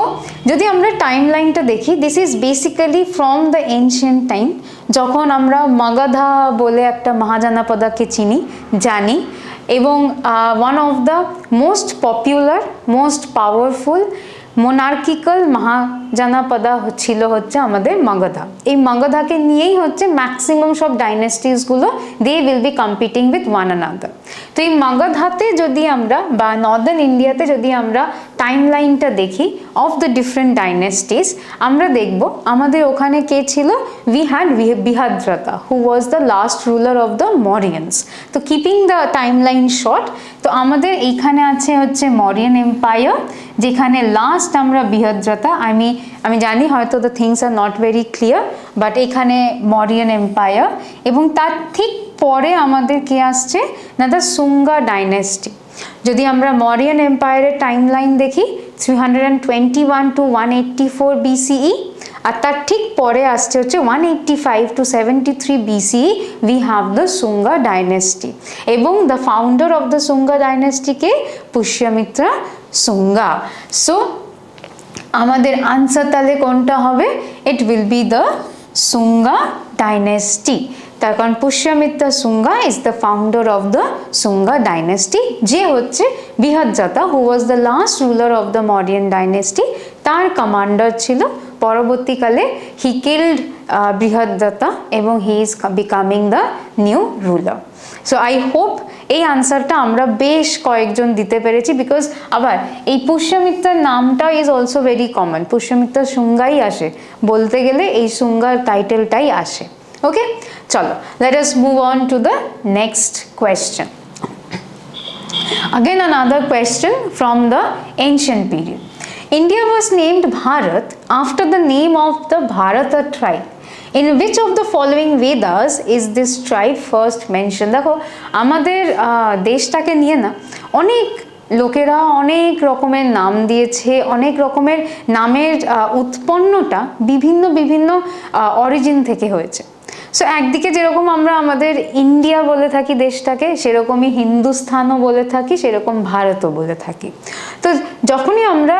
যদি আমরা টাইম লাইনটা দেখি, this is basically from the ancient time, যখন আমরা মগধা বলে একটা মহাজনপদকে জানি, এবং one of the most popular, most powerful monarchical mahajanapada ছিল হচ্ছে আমাদের মগধা। এই মগধাকে নিয়েই হচ্ছে ম্যাক্সিমাম সব ডাইনেস্টিসগুলো, they will be competing with one another. তো এই মগধাতে যদি আমরা, বা নর্দার্ন ইন্ডিয়াতে যদি আমরা টাইম লাইনটা দেখি অফ দ্য ডিফারেন্ট ডাইনেস্টিস, আমরা দেখব আমাদের ওখানে কে ছিল, we had Brihadratha, who was the last ruler of the Mauryans. তো keeping the timeline short, তো আমাদের এইখানে আছে হচ্ছে মরিয়ান এম্পায়ার, যেখানে লাস্ট আমরা বৃহদ্রথা, আমি জানি হয়তো the things are not very clear, but এখানে মরিয়ান এম্পায়ার, এবং তার ঠিক পরে আমাদের কে আসছে না, দ্য সুঙ্গা ডাইনেস্টি। যদি আমরা মরিয়ান এম্পায়ারের টাইম লাইন দেখি, 321 to 184 BCE, আর তার ঠিক পরে আসছে হচ্ছে 185 to 73 BCE, we have the Sunga dynasty, এবং the founder of the Sunga dynasty কে পুষ্যমিত্র সুঙ্গা। সো আমাদের আনসার তাহলে কোনটা হবে, it will be the Sunga dynasty. তার কারণ Pushyamitra Sunga is the founder of the Sunga dynasty, যে হচ্ছে Brihadratha, who was the last ruler of the Mauryan dynasty, তার কমান্ডার ছিল। পরবর্তীকালে হি কিল্ড বৃহদ্রথা এবং he is becoming the new ruler. So I hope এই আনসারটা আমরা বেশ কয়েকজন দিতে পেরেছি, বিকজ আবার এই পুষ্যমিত্রার নামটা is also very common, Pushyamitra Sungai আসে, বলতে গেলে এই সুঙ্গার টাইটেলটাই আসে। ওকে, চলো let us move on to the next question. Again another question from the ancient period. India was named Bharat after the name of the Bharata tribe. In which of the following Vedas is this tribe first mentioned? দেখো আমাদের দেশটাকে নিয়ে না অনেক লোকেরা অনেক রকমের নাম দিয়েছে, অনেক রকমের নামের উৎপন্নটা বিভিন্ন বিভিন্ন অরিজিন থেকে হয়েছে। সো একদিকে যেরকম আমরা আমাদের ইন্ডিয়া বলে থাকি দেশটাকে, সেরকমই হিন্দুস্থানও বলে থাকি, সেরকম ভারতও বলে থাকি। তো যখনই আমরা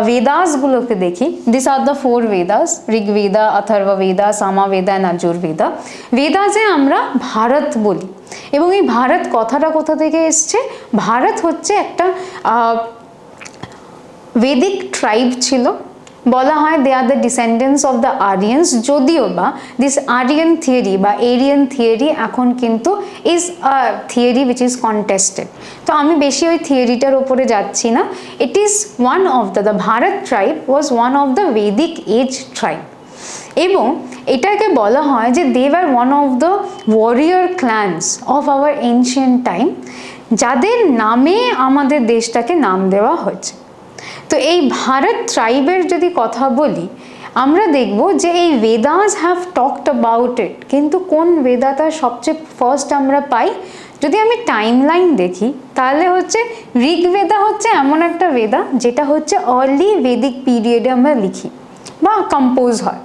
বেদাসগুলোকে দেখি, this are the 4 Vedas, Rigveda, Atharvaveda, Samaveda and Yajurveda. বেদাসে আমরা ভারত বলি, এবং এই ভারত কথাটা কোথা থেকে এসছে? ভারত হচ্ছে একটা বেদিক ট্রাইব ছিল, বলা হয় they are the descendants of the Aryans. যদিও বা দিস আরিয়ান থিওরি বা এরিয়ান থিওরি এখন কিন্তু is a theory which is contested. তো আমি বেশি ওই থিওরিটার উপরে যাচ্ছি না। It is one of the Bharat tribe was one of the Vedic age tribe, এবং এটাকে বলা হয় যে they were one of the warrior clans of our ancient time, যাদের নামে আমাদের দেশটাকে নাম দেওয়া হয়েছে। তো এই ভারত ট্রাইবের যদি কথা বলি, আমরা দেখব যে এই Vedas have talked about it, কিন্তু কোন বেদাটা সবচেয়ে ফার্স্ট আমরা পাই? যদি আমি টাইম লাইন দেখি তাহলে হচ্ছে ঋগ্বেদা হচ্ছে এমন একটা বেদা যেটা হচ্ছে আর্লি বেদিক পিরিয়ডে আমরা লিখি বা কম্পোজ হয়,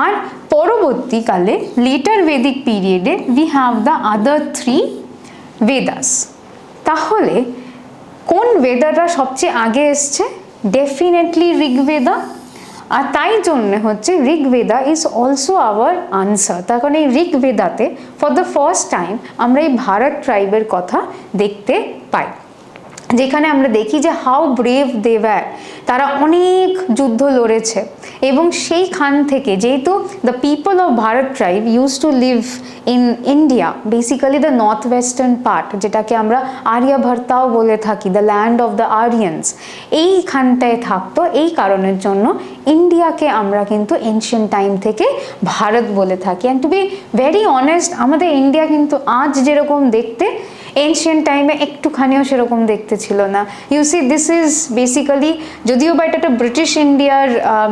আর পরবর্তীকালে লেটার বেদিক পিরিয়ডে we have the other 3 Vedas. তাহলে কোন বেদাটা সবচেয়ে আগে এসছে? ডেফিনেটলি ঋগ্বেদা, আর তাই জন্য হচ্ছে Rigveda is also hour answer. তার কারণ এই ঋগ্বেদাতে ফর দ্য ফার্স্ট টাইম আমরা এই ভারত ট্রাইবের কথা দেখতে পাই, যেখানে আমরা দেখি যে হাউ ব্রেভ দে ওয়্যার, তারা অনেক যুদ্ধ লড়েছে, এবং সেইখান থেকে যেহেতু the people of Bharat tribe use to live in India, basically the north western part, যেটাকে আমরা আর্যভট্টাও বলে থাকি, the land of the Aryan's, এইখানটায় থাকতো। এই কারণের জন্য ইন্ডিয়াকে আমরা কিন্তু এনশিয়েন্ট টাইম থেকে ভারত বলে থাকি। And to be very honest, আমাদের ইন্ডিয়া কিন্তু আজ যেরকম দেখতে, এনশিয়েন্ট টাইমে একটুখানিও সেরকম দেখতে ছিল না। You see this is basically, যদিও বা এটা একটা ব্রিটিশ ইন্ডিয়ার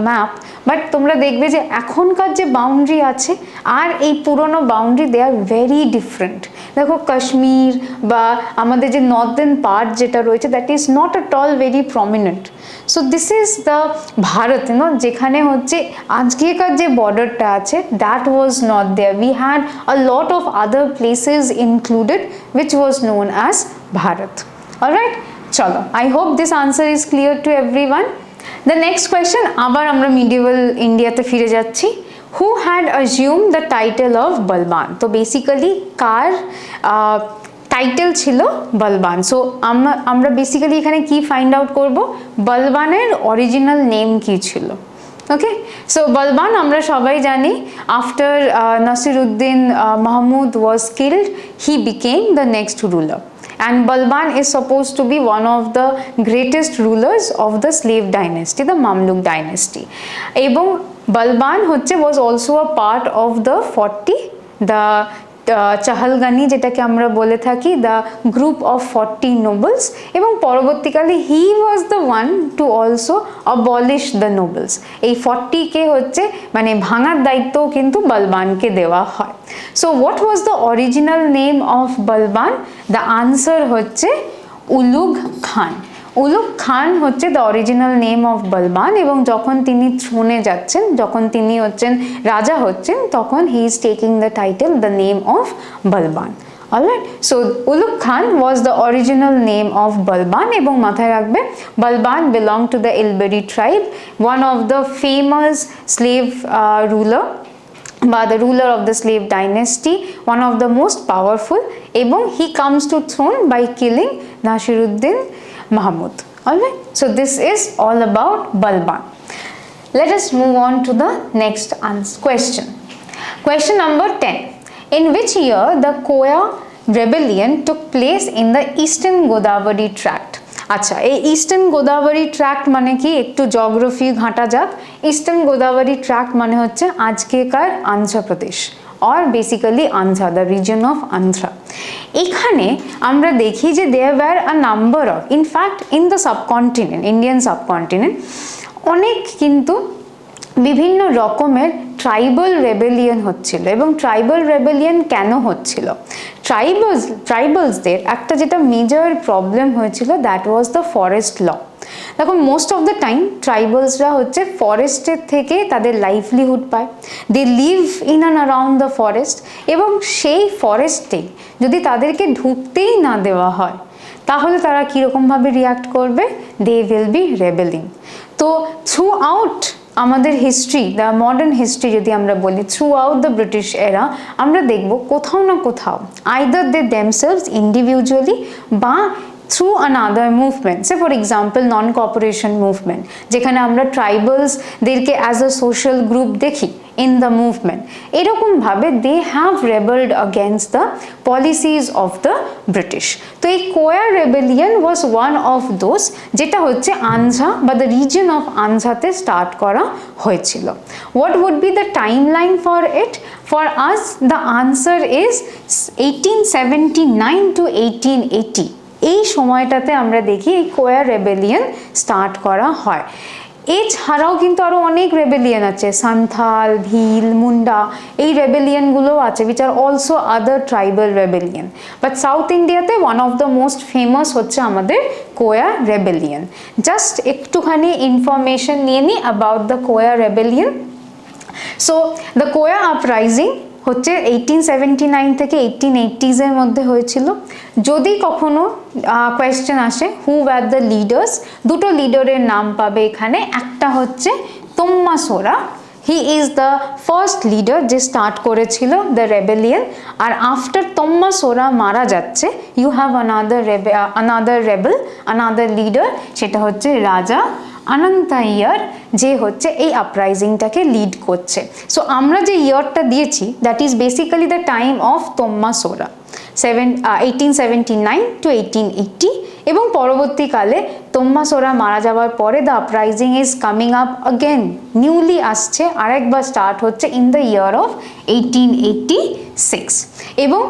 ম্যাপ, বাট তোমরা দেখবে যে এখনকার যে বাউন্ডারি আছে আর এই পুরনো boundary they are very different. দেখো কাশ্মীর বা আমাদের যে নর্দার্ন পার্ট যেটা রয়েছে that is not at all very prominent. So this is the Bharat, যেখানে হচ্ছে আজকেকার যে বর্ডারটা আছে that was not there. We had a lot of other places included which was known as Bharat. Alright, chalo, I hope this answer is clear to everyone. The next question, আবার আমরা medieval ইন্ডিয়াতে ফিরে যাচ্ছি। Who had assumed the title of Balban? তো basically কার title ছিল বলবান? So আমরা basically এখানে কি ফাইন্ড আউট করব, বলবানের অরিজিনাল নেম কি ছিল। ওকে, সো বলবান আমরা সবাই জানি after Nasiruddin Mahmud was killed he became the next ruler, and Balban is supposed to be one of the greatest rulers of the slave dynasty, the Mamluk dynasty. এবং Balban হচ্ছে was also a part of the 40, the চাহালগানি যেটাকে আমরা বলে থাকি, the group of 40 nobles, এবং পরবর্তীকালে he was the one to also abolish the nobles. এই 40কে হচ্ছে মানে ভাঙার দায়িত্বও কিন্তু বলবানকে দেওয়া হয়। So what was the original name of বলবান? দ্য আনসার হচ্ছে উলুগ খান। উলুগ খান হচ্ছে the original name of Balban, এবং যখন তিনি থ্রোনে যাচ্ছেন, যখন তিনি হচ্ছেন রাজা হচ্ছেন, তখন he is taking the title the name of Balban. Alright, so Ulugh Khan was the original name of Balban, এবং মাথায় রাখবে Balban belong to the Ilbari tribe, one of the famous slave ruler বা the ruler of the slave dynasty, one of the most powerful, এবং he comes to throne by killing Nasiruddin Mahmud. Alright, so this is all about Balban. Let us move on to the next question. Question number 10. In which year the Koya rebellion took place in the eastern Godavari tract? আচ্ছা, এই eastern Godavari tract মানে কি, একটু geography ঘাঁটা যাক। Eastern Godavari tract মানে হচ্ছে আজকেকার Andhra Pradesh, or basically Andhra, the region of Andhra. এখানে আমরা দেখি যে there were a number of, in fact in the subcontinent, Indian subcontinent, অনেক কিন্তু বিভিন্ন রকমের ট্রাইবাল রেবেলিয়ন হচ্ছিল। এবং ট্রাইবাল রেবেলিয়ন কেন হচ্ছিল? ট্রাইবালসদের একটা যেটা মেজর প্রবলেম হয়েছিল that was the forest law. দেখো মোস্ট অফ দ্য টাইম ট্রাইবালসরা হচ্ছে ফরেস্টের থেকে তাদের লাইভলিহুড পায়, they live in and around the forest, এবং সেই ফরেস্টে যদি তাদেরকে ঢুকতেই না দেওয়া হয় তাহলে তারা কীরকমভাবে রিয়াক্ট করবে? They will be rebelling. তো থ্রু আউট আমাদের হিস্ট্রি, দ্য মডার্ন হিস্ট্রি যদি আমরা বলি, থ্রু আউট দ্য ব্রিটিশ এরা আমরা দেখব কোথাও না কোথাও আইদার দে দেমসেলভস ইন্ডিভিজুয়ালি বা through another movement, say for example non-cooperation movement, যেখানে আমরা ট্রাইবালসদেরকে অ্যাজ আ সোশ্যাল গ্রুপ দেখি in the movement, এরকম ভাবে they have rebelled against the policies of the British. তো এই কোয়া rebellion was one of those, যেটা হচ্ছে আন্ধ্রা বা the region of আন্ধ্রাতে স্টার্ট করা হয়েছিল। What would be the timeline for it? For us the answer is 1879 to 1880। এই সময়টাতে আমরা দেখি এই কোয়া রেবেলিয়ন স্টার্ট করা হয়। এছাড়াও কিন্তু আরো অনেক রেবেলিয়ন আছে, সান্থাল, ভিল, মুন্ডা, এই রেবেলিয়নগুলো আছে which are also other tribal rebellion, but south ইন্ডিয়াতে one of the most famous হচ্ছে আমাদের কোয়া রেবেলিয়ন। জাস্ট একটুখানি ইনফরমেশন নিয়ে নিই about the কোয়া রেবেলিয়ন। সো দ্য কোয়া আপরাইজিং হচ্ছে 1879 থেকে 1880s এর মধ্যে হয়েছিল। যদি কখনো কোয়েশ্চেন আসে হু ওয়ার দ্য লিডার্স, দুটো লিডারের নাম পাবে এখানে। একটা হচ্ছে Tomma Sora, he is the first leader যে স্টার্ট করেছিল দ্য রেবেলিয়ন। আর আফটার তোম্মাসোরা মারা যাচ্ছে you have another rebel, another leader, সেটা হচ্ছে রাজা আনন্তাইয়ার, যে হচ্ছে এই আপরাইজিংটাকে লিড করছে। সো আমরা যে ইয়ারটা দিয়েছি that is basically the time of Tomma Sora, 1879 to 1880। এবং পরবর্তীকালে তোম্মাসোরা মারা যাওয়ার পরে the uprising is coming up again, newly আসছে, আরেকবার স্টার্ট হচ্ছে ইন দ্য ইয়ার অফ 1886। এবং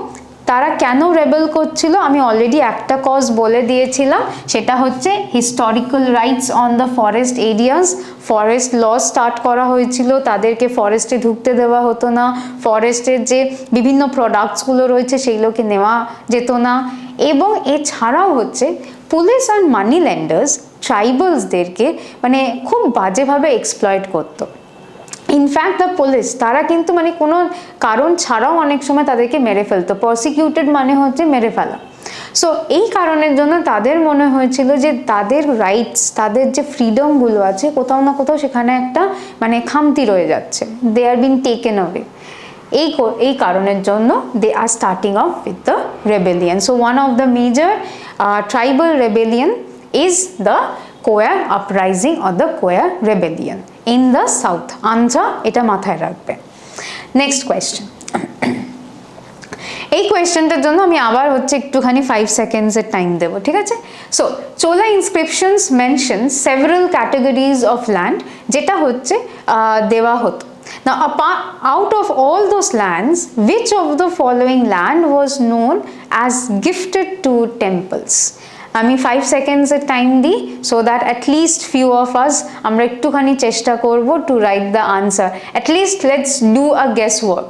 তারা কেন রেবেল করছিল আমি অলরেডি একটা কজ বলে দিয়েছিলাম, সেটা হচ্ছে historical rights on the forest areas. Forest law start করা হয়েছিল, তাদেরকে ফরেস্টে ঢুকতে দেওয়া হতো না, ফরেস্টের যে বিভিন্ন প্রোডাক্টসগুলো রয়েছে সেইগুলোকে নেওয়া যেত না, এবং এছাড়াও হচ্ছে পুলিশ আর মানি ল্যান্ডার্স ট্রাইবালসদেরকে মানে খুব বাজেভাবে এক্সপ্লয়েট করতো। ইনফ্যাক্ট দ্য পুলিশ তারা কিন্তু মানে কোনো কারণ ছাড়াও অনেক সময় তাদেরকে মেরে ফেলতো, প্রসিকিউটেড মানে হচ্ছে মেরে ফেলা। সো এই কারণের জন্য তাদের মনে হয়েছিল যে তাদের রাইটস, তাদের যে ফ্রিডমগুলো আছে কোথাও না কোথাও সেখানে একটা মানে খামতি রয়ে যাচ্ছে, দে আর বিন টেকেন অ্যাওয়ে। এই কারণের জন্য they are starting off with the rebellion. So one of the major tribal rebellion is the Koya uprising or the Koya rebellion in the south. Answer এটা মাথায় রাখবে। নেক্সট কোয়েশ্চেন, এই কোয়েশ্চেনটার জন্য আমি আবার হচ্ছে একটুখানি 5 সেকেন্ডসের টাইম দেবো, ঠিক আছে? So Chola inscriptions mention several categories of land যেটা হচ্ছে দেওয়া হতো। Now, out of all those lands, which of the following land was known as gifted to temples? আমি 5 সেকেন্ডসের টাইম দিই, so that at least few of us আমরা একটুখানি চেষ্টা করব to write the answer. At least let's do a guess work.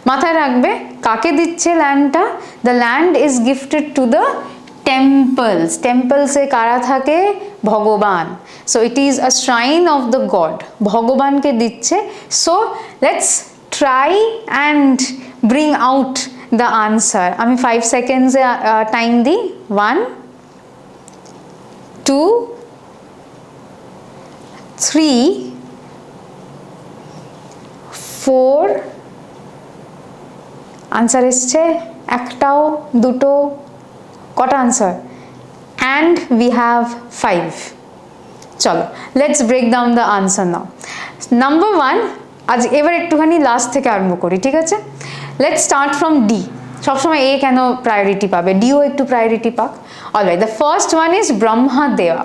মাথায় রাখবে কাকে দিচ্ছে ল্যান্ডটা? The land is gifted to the temples. টেম্পলসে কারা থাকে? ভগবান। So it is a shrine of the god, ভগবানকে দিচ্ছে। So let's try and bring out the answer. আমি 5 সেকেন্ডসে টাইম দিই। 1 2 3 4 আনসার এসছে একটাও, দুটো, কটা আনসার? And we have 5। চলো let's break down the answer now. Number 1, আজ এবার একটুখানি লাস্ট থেকে আরম্ভ করি, ঠিক আছে? Let's start from D. সবসময় এ কেন প্রায়োরিটি পাবে, ডিও একটু প্রায়োরিটি পাক। Alright, the first one is Brahma দেওয়া।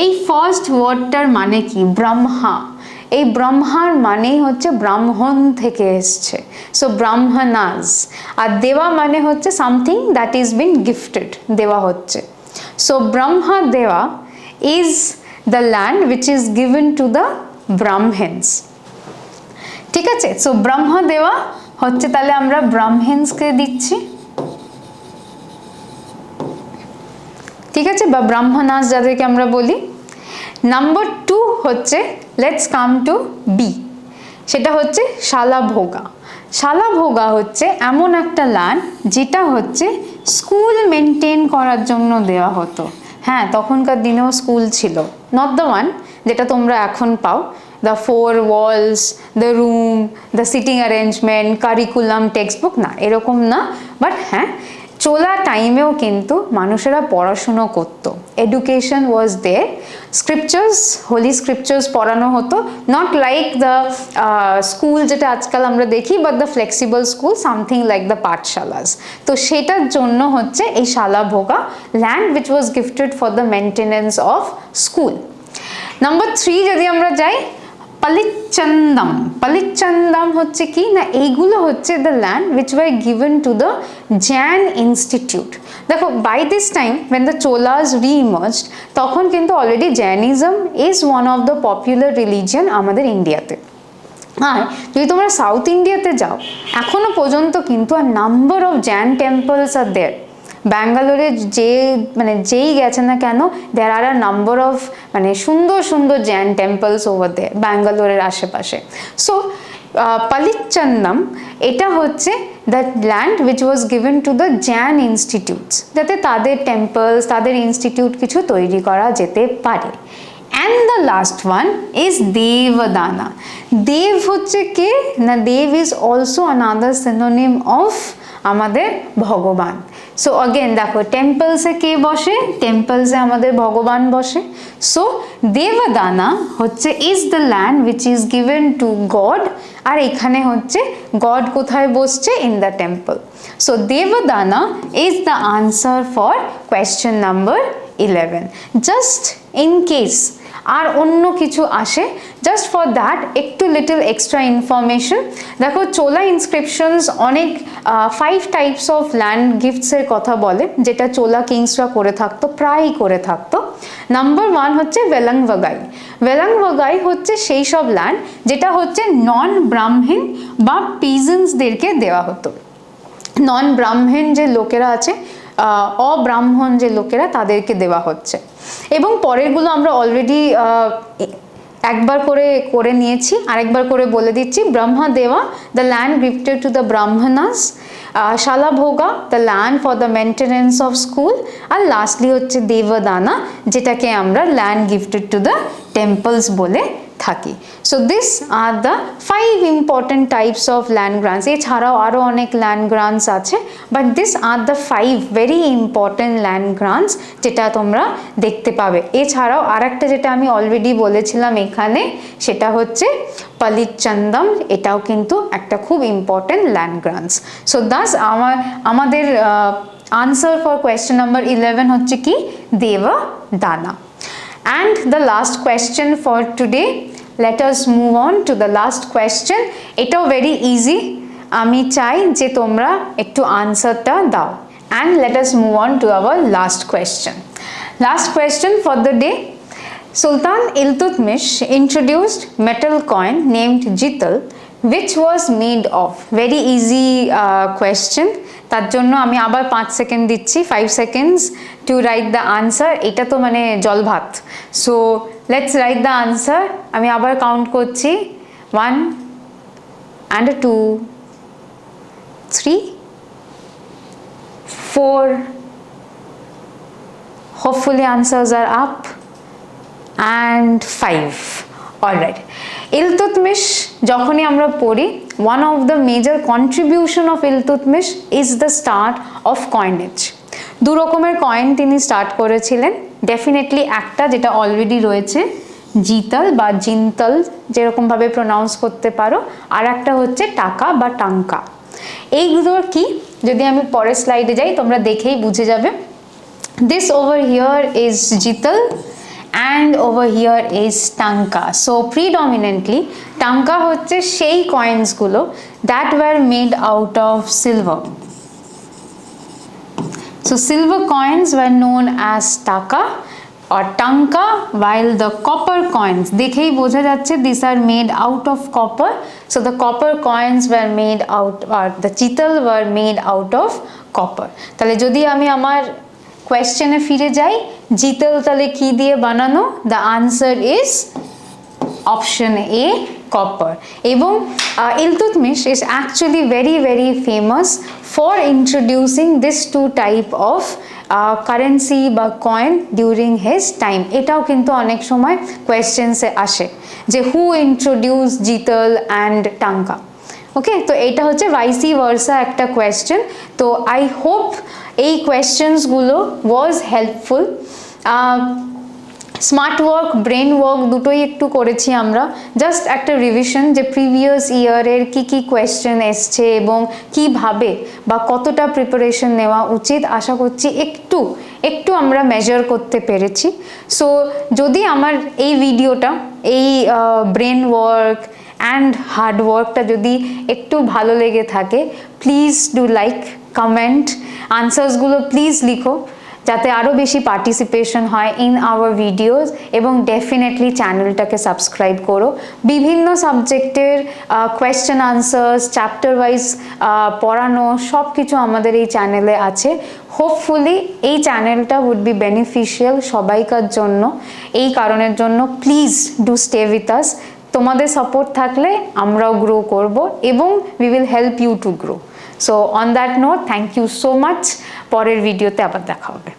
এই ফার্স্ট ওয়ার্ডটার মানে কি? ব্রহ্মা। এই ব্রহ্মার মানেই হচ্ছে ব্রাহ্মণ থেকে এসছে, সো ব্রাহ্মণাস। আর দেওয়া মানে হচ্ছে something that is been gifted, দেওয়া হচ্ছে। So Brahmadeya is the land which is given to the Brahmanas, ঠিক আছে? সো ব্রহ্মা দেওয়া হচ্ছে, তাহলে আমরা ব্রাহ্মণসকে দিচ্ছি, ঠিক আছে, বা ব্রাহ্মণাস যাদেরকে আমরা বলি। নাম্বার 2 হচ্ছে, লেটস কাম টু বি, সেটা হচ্ছে শালাভোগা। শালাভোগা হচ্ছে এমন একটা ল্যান্ড যেটা হচ্ছে স্কুল মেনটেন করার জন্য দেওয়া হতো। হ্যাঁ, তখনকার দিনেও স্কুল ছিল, নট দ্য ওয়ান যেটা তোমরা এখন পাও, the 4 walls, the room, the sitting arrangement, curriculum, text book, না এরকম না। বাট হ্যাঁ, চোলা টাইমেও কিন্তু মানুষেরা পড়াশুনো করতো, education was there, scriptures, holy scriptures পড়ানো হতো, নট লাইক দ্য স্কুল যেটা আজকাল আমরা দেখি, but the flexible school, something like the pathshalas. তো সেটার জন্য হচ্ছে এই Shalabhoga land which was gifted for the maintenance of school. Number 3 যদি আমরা যাই, পালিচ্চন্দম। পালিচ্চন্দম হচ্ছে কি না, এইগুলো হচ্ছে the land which were given to the Jain institute. দেখো, by this time when the Cholas re-emerged, তখন কিন্তু already Jainism is one of the popular religion আমাদের ইন্ডিয়াতে। আর যদি তোমরা সাউথ ইন্ডিয়াতে যাও, এখনো পর্যন্ত কিন্তু আর নাম্বার অফ জ্যান টেম্পলস আর দেয়ার। ব্যাঙ্গালোরে যেই গেছে না কেন, দেয়ার আর আ নাম্বার অফ সুন্দর সুন্দর জ্যান টেম্পলস ওভার দেয়ার ব্যাঙ্গালোরের আশেপাশে। সো পালিচ্চন্দম এটা হচ্ছে the land which was given to the Gen institutes, যাতে তাদের টেম্পলস, তাদের ইনস্টিটিউট কিছু তৈরি করা যেতে পারে। And the last one is Devadana. Dev হচ্ছে কে না, Dev is also another synonym of আমাদের ভগবান। সো অগেন দেখো, টেম্পলসে কে বসে? টেম্পলসে আমাদের ভগবান বসে। সো দেবদানা হচ্ছে is the land which is given to god, আর এখানে হচ্ছে গড কোথায় বসছে? In the temple. So Devadana is the answer for question number 11। Just in case আর অন্য কিছু আসে, জাস্ট ফর দ্যাট একটু লিটল এক্সট্রা ইনফরমেশন। দেখো চোলা ইনস্ক্রিপশনস অনেক 5 টাইপস অফ ল্যান্ড গিফটসের কথা বলে, যেটা চোলা কিংসরা করে থাকতো, প্রায়ই করে থাকতো। নাম্বার 1 হচ্ছে ভেলাংভাগাই। ভেলাংভাগাই হচ্ছে সেই সব ল্যান্ড যেটা হচ্ছে নন ব্রাহ্মণ বা পিজেন্টসদেরকে দেওয়া হতো। নন ব্রাহ্মণ যে লোকেরা আছে, অব্রাহ্মণ যে লোকেরা, তাদেরকে দেওয়া হচ্ছে। এবং পরেরগুলো আমরা অলরেডি একবার করে নিয়েছি, আরেকবার করে বলে দিচ্ছি। Brahmadeya, the land gifted to the Brahmanas. Shalabhoga, the land for the maintenance of school. আর লাস্টলি হচ্ছে দেবদানা, যেটাকে আমরা land gifted to the temples বলে থাকি। So this are the 5 important types of land grants. এছাড়াও আরও অনেক ল্যান্ড গ্রান্টস আছে, but this are the 5 very important land grants যেটা তোমরা দেখতে পাবে। এছাড়াও আরেকটা যেটা আমি অলরেডি বলেছিলাম এখানে, সেটা হচ্ছে পালিচন্দম। এটাও কিন্তু একটা খুব important land grants. So Das আমাদের আনসার ফর কোয়েশ্চেন নাম্বার 11 হচ্ছে কি, দেবদানা। And the last question for today, let us move on to the last question. এটাও very easy, আমি চাই যে তোমরা একটু আনসারটা দাও। And let us move on to our last question. Last question for the day. Sultan Iltutmish introduced metal coin named Jital, which was made of. Very easy question. তার জন্য আমি আবার 5 সেকেন্ড দিচ্ছি, 5 seconds to write the answer. এটা তো মানে জল ভাত। So let's write the answer. আমি আবার কাউন্ট করছি, 1 and 2, 3, 4. Hopefully answers are up, and 5. Alright. Iltutmish যখনই আমরা পড়ি, one of the major contribution of Iltutmish is the start of coinage. দু রকমের কয়েন তিনি স্টার্ট করেছিলেন। ডেফিনেটলি একটা যেটা অলরেডি রয়েছে, জিতাল বা জিনতাল, যেরকমভাবে প্রোনাউন্স করতে পারো, আর একটা হচ্ছে টাকা বা টাঙ্কা। এইগুলোর কি, যদি আমি পরের স্লাইডে যাই তোমরা দেখেই বুঝে যাবে। This over here is জিতাল and over here is টাঙ্কা. So predominantly টাঙ্কা হচ্ছে সেই কয়েন্স গুলো that were made out of silver. So silver coins were known as taka or tanka, while the copper coins, দেখেই বোঝা যাচ্ছে, these are made out of copper. So the copper coins were made out, or the chital were made out of copper. তাহলে যদি আমি আমার কোয়েশ্চেনে ফিরে যাই, জিতাল তাহলে কি দিয়ে বানানো? The answer is option A, copper. এবং Iltutmish is actually very famous for introducing this 2 type of currency বা কয়েন ডিউরিং হিজ টাইম। এটাও কিন্তু অনেক সময় কোয়েশ্চেন্সে আসে যে হু ইন্ট্রোডিউস জিতাল অ্যান্ড টাঙ্কা। ওকে, তো এটা হচ্ছে ভাইসি ভার্সা একটা কোয়েশ্চেন। তো আই হোপ এই কোয়েশ্চেন্সগুলো was helpful. Smart work, brain work দুটোই একটু করেছি আমরা। জাস্ট একটা রিভিশন যে প্রিভিয়াস ইয়ারের কি কোয়েশ্চেন এসছে এবং কিভাবে বা কতটা প্রিপারেশন নেওয়া উচিত, আশা করছি একটু আমরা মেজার করতে পেরেছি। সো যদি আমার এই ভিডিওটা, এই ব্রেন ওয়ার্ক অ্যান্ড হার্ড ওয়ার্কটা যদি একটু ভালো লেগে থাকে, প্লিজ ডু লাইক, কমেন্ট, আনসার্সগুলো প্লিজ লিখো, যাতে আরও বেশি পার্টিসিপেশন হয় ইন আওয়ার ভিডিওস। এবং ডেফিনেটলি চ্যানেলটাকে সাবস্ক্রাইব করো। বিভিন্ন সাবজেক্টের কোয়েশ্চেন আনসার্স, চ্যাপ্টার ওয়াইজ পড়ানো সব কিছু আমাদের এই চ্যানেলে আছে। হোপফুলি এই চ্যানেলটা উড বি বেনিফিশিয়াল সবাইকার জন্য। এই কারণের জন্য please do stay with us. তোমাদের সাপোর্ট থাকলে আমরাও গ্রো করব এবং we will help you to grow. So on that note, thank you so much. পরের ভিডিওতে আবার দেখা হবে।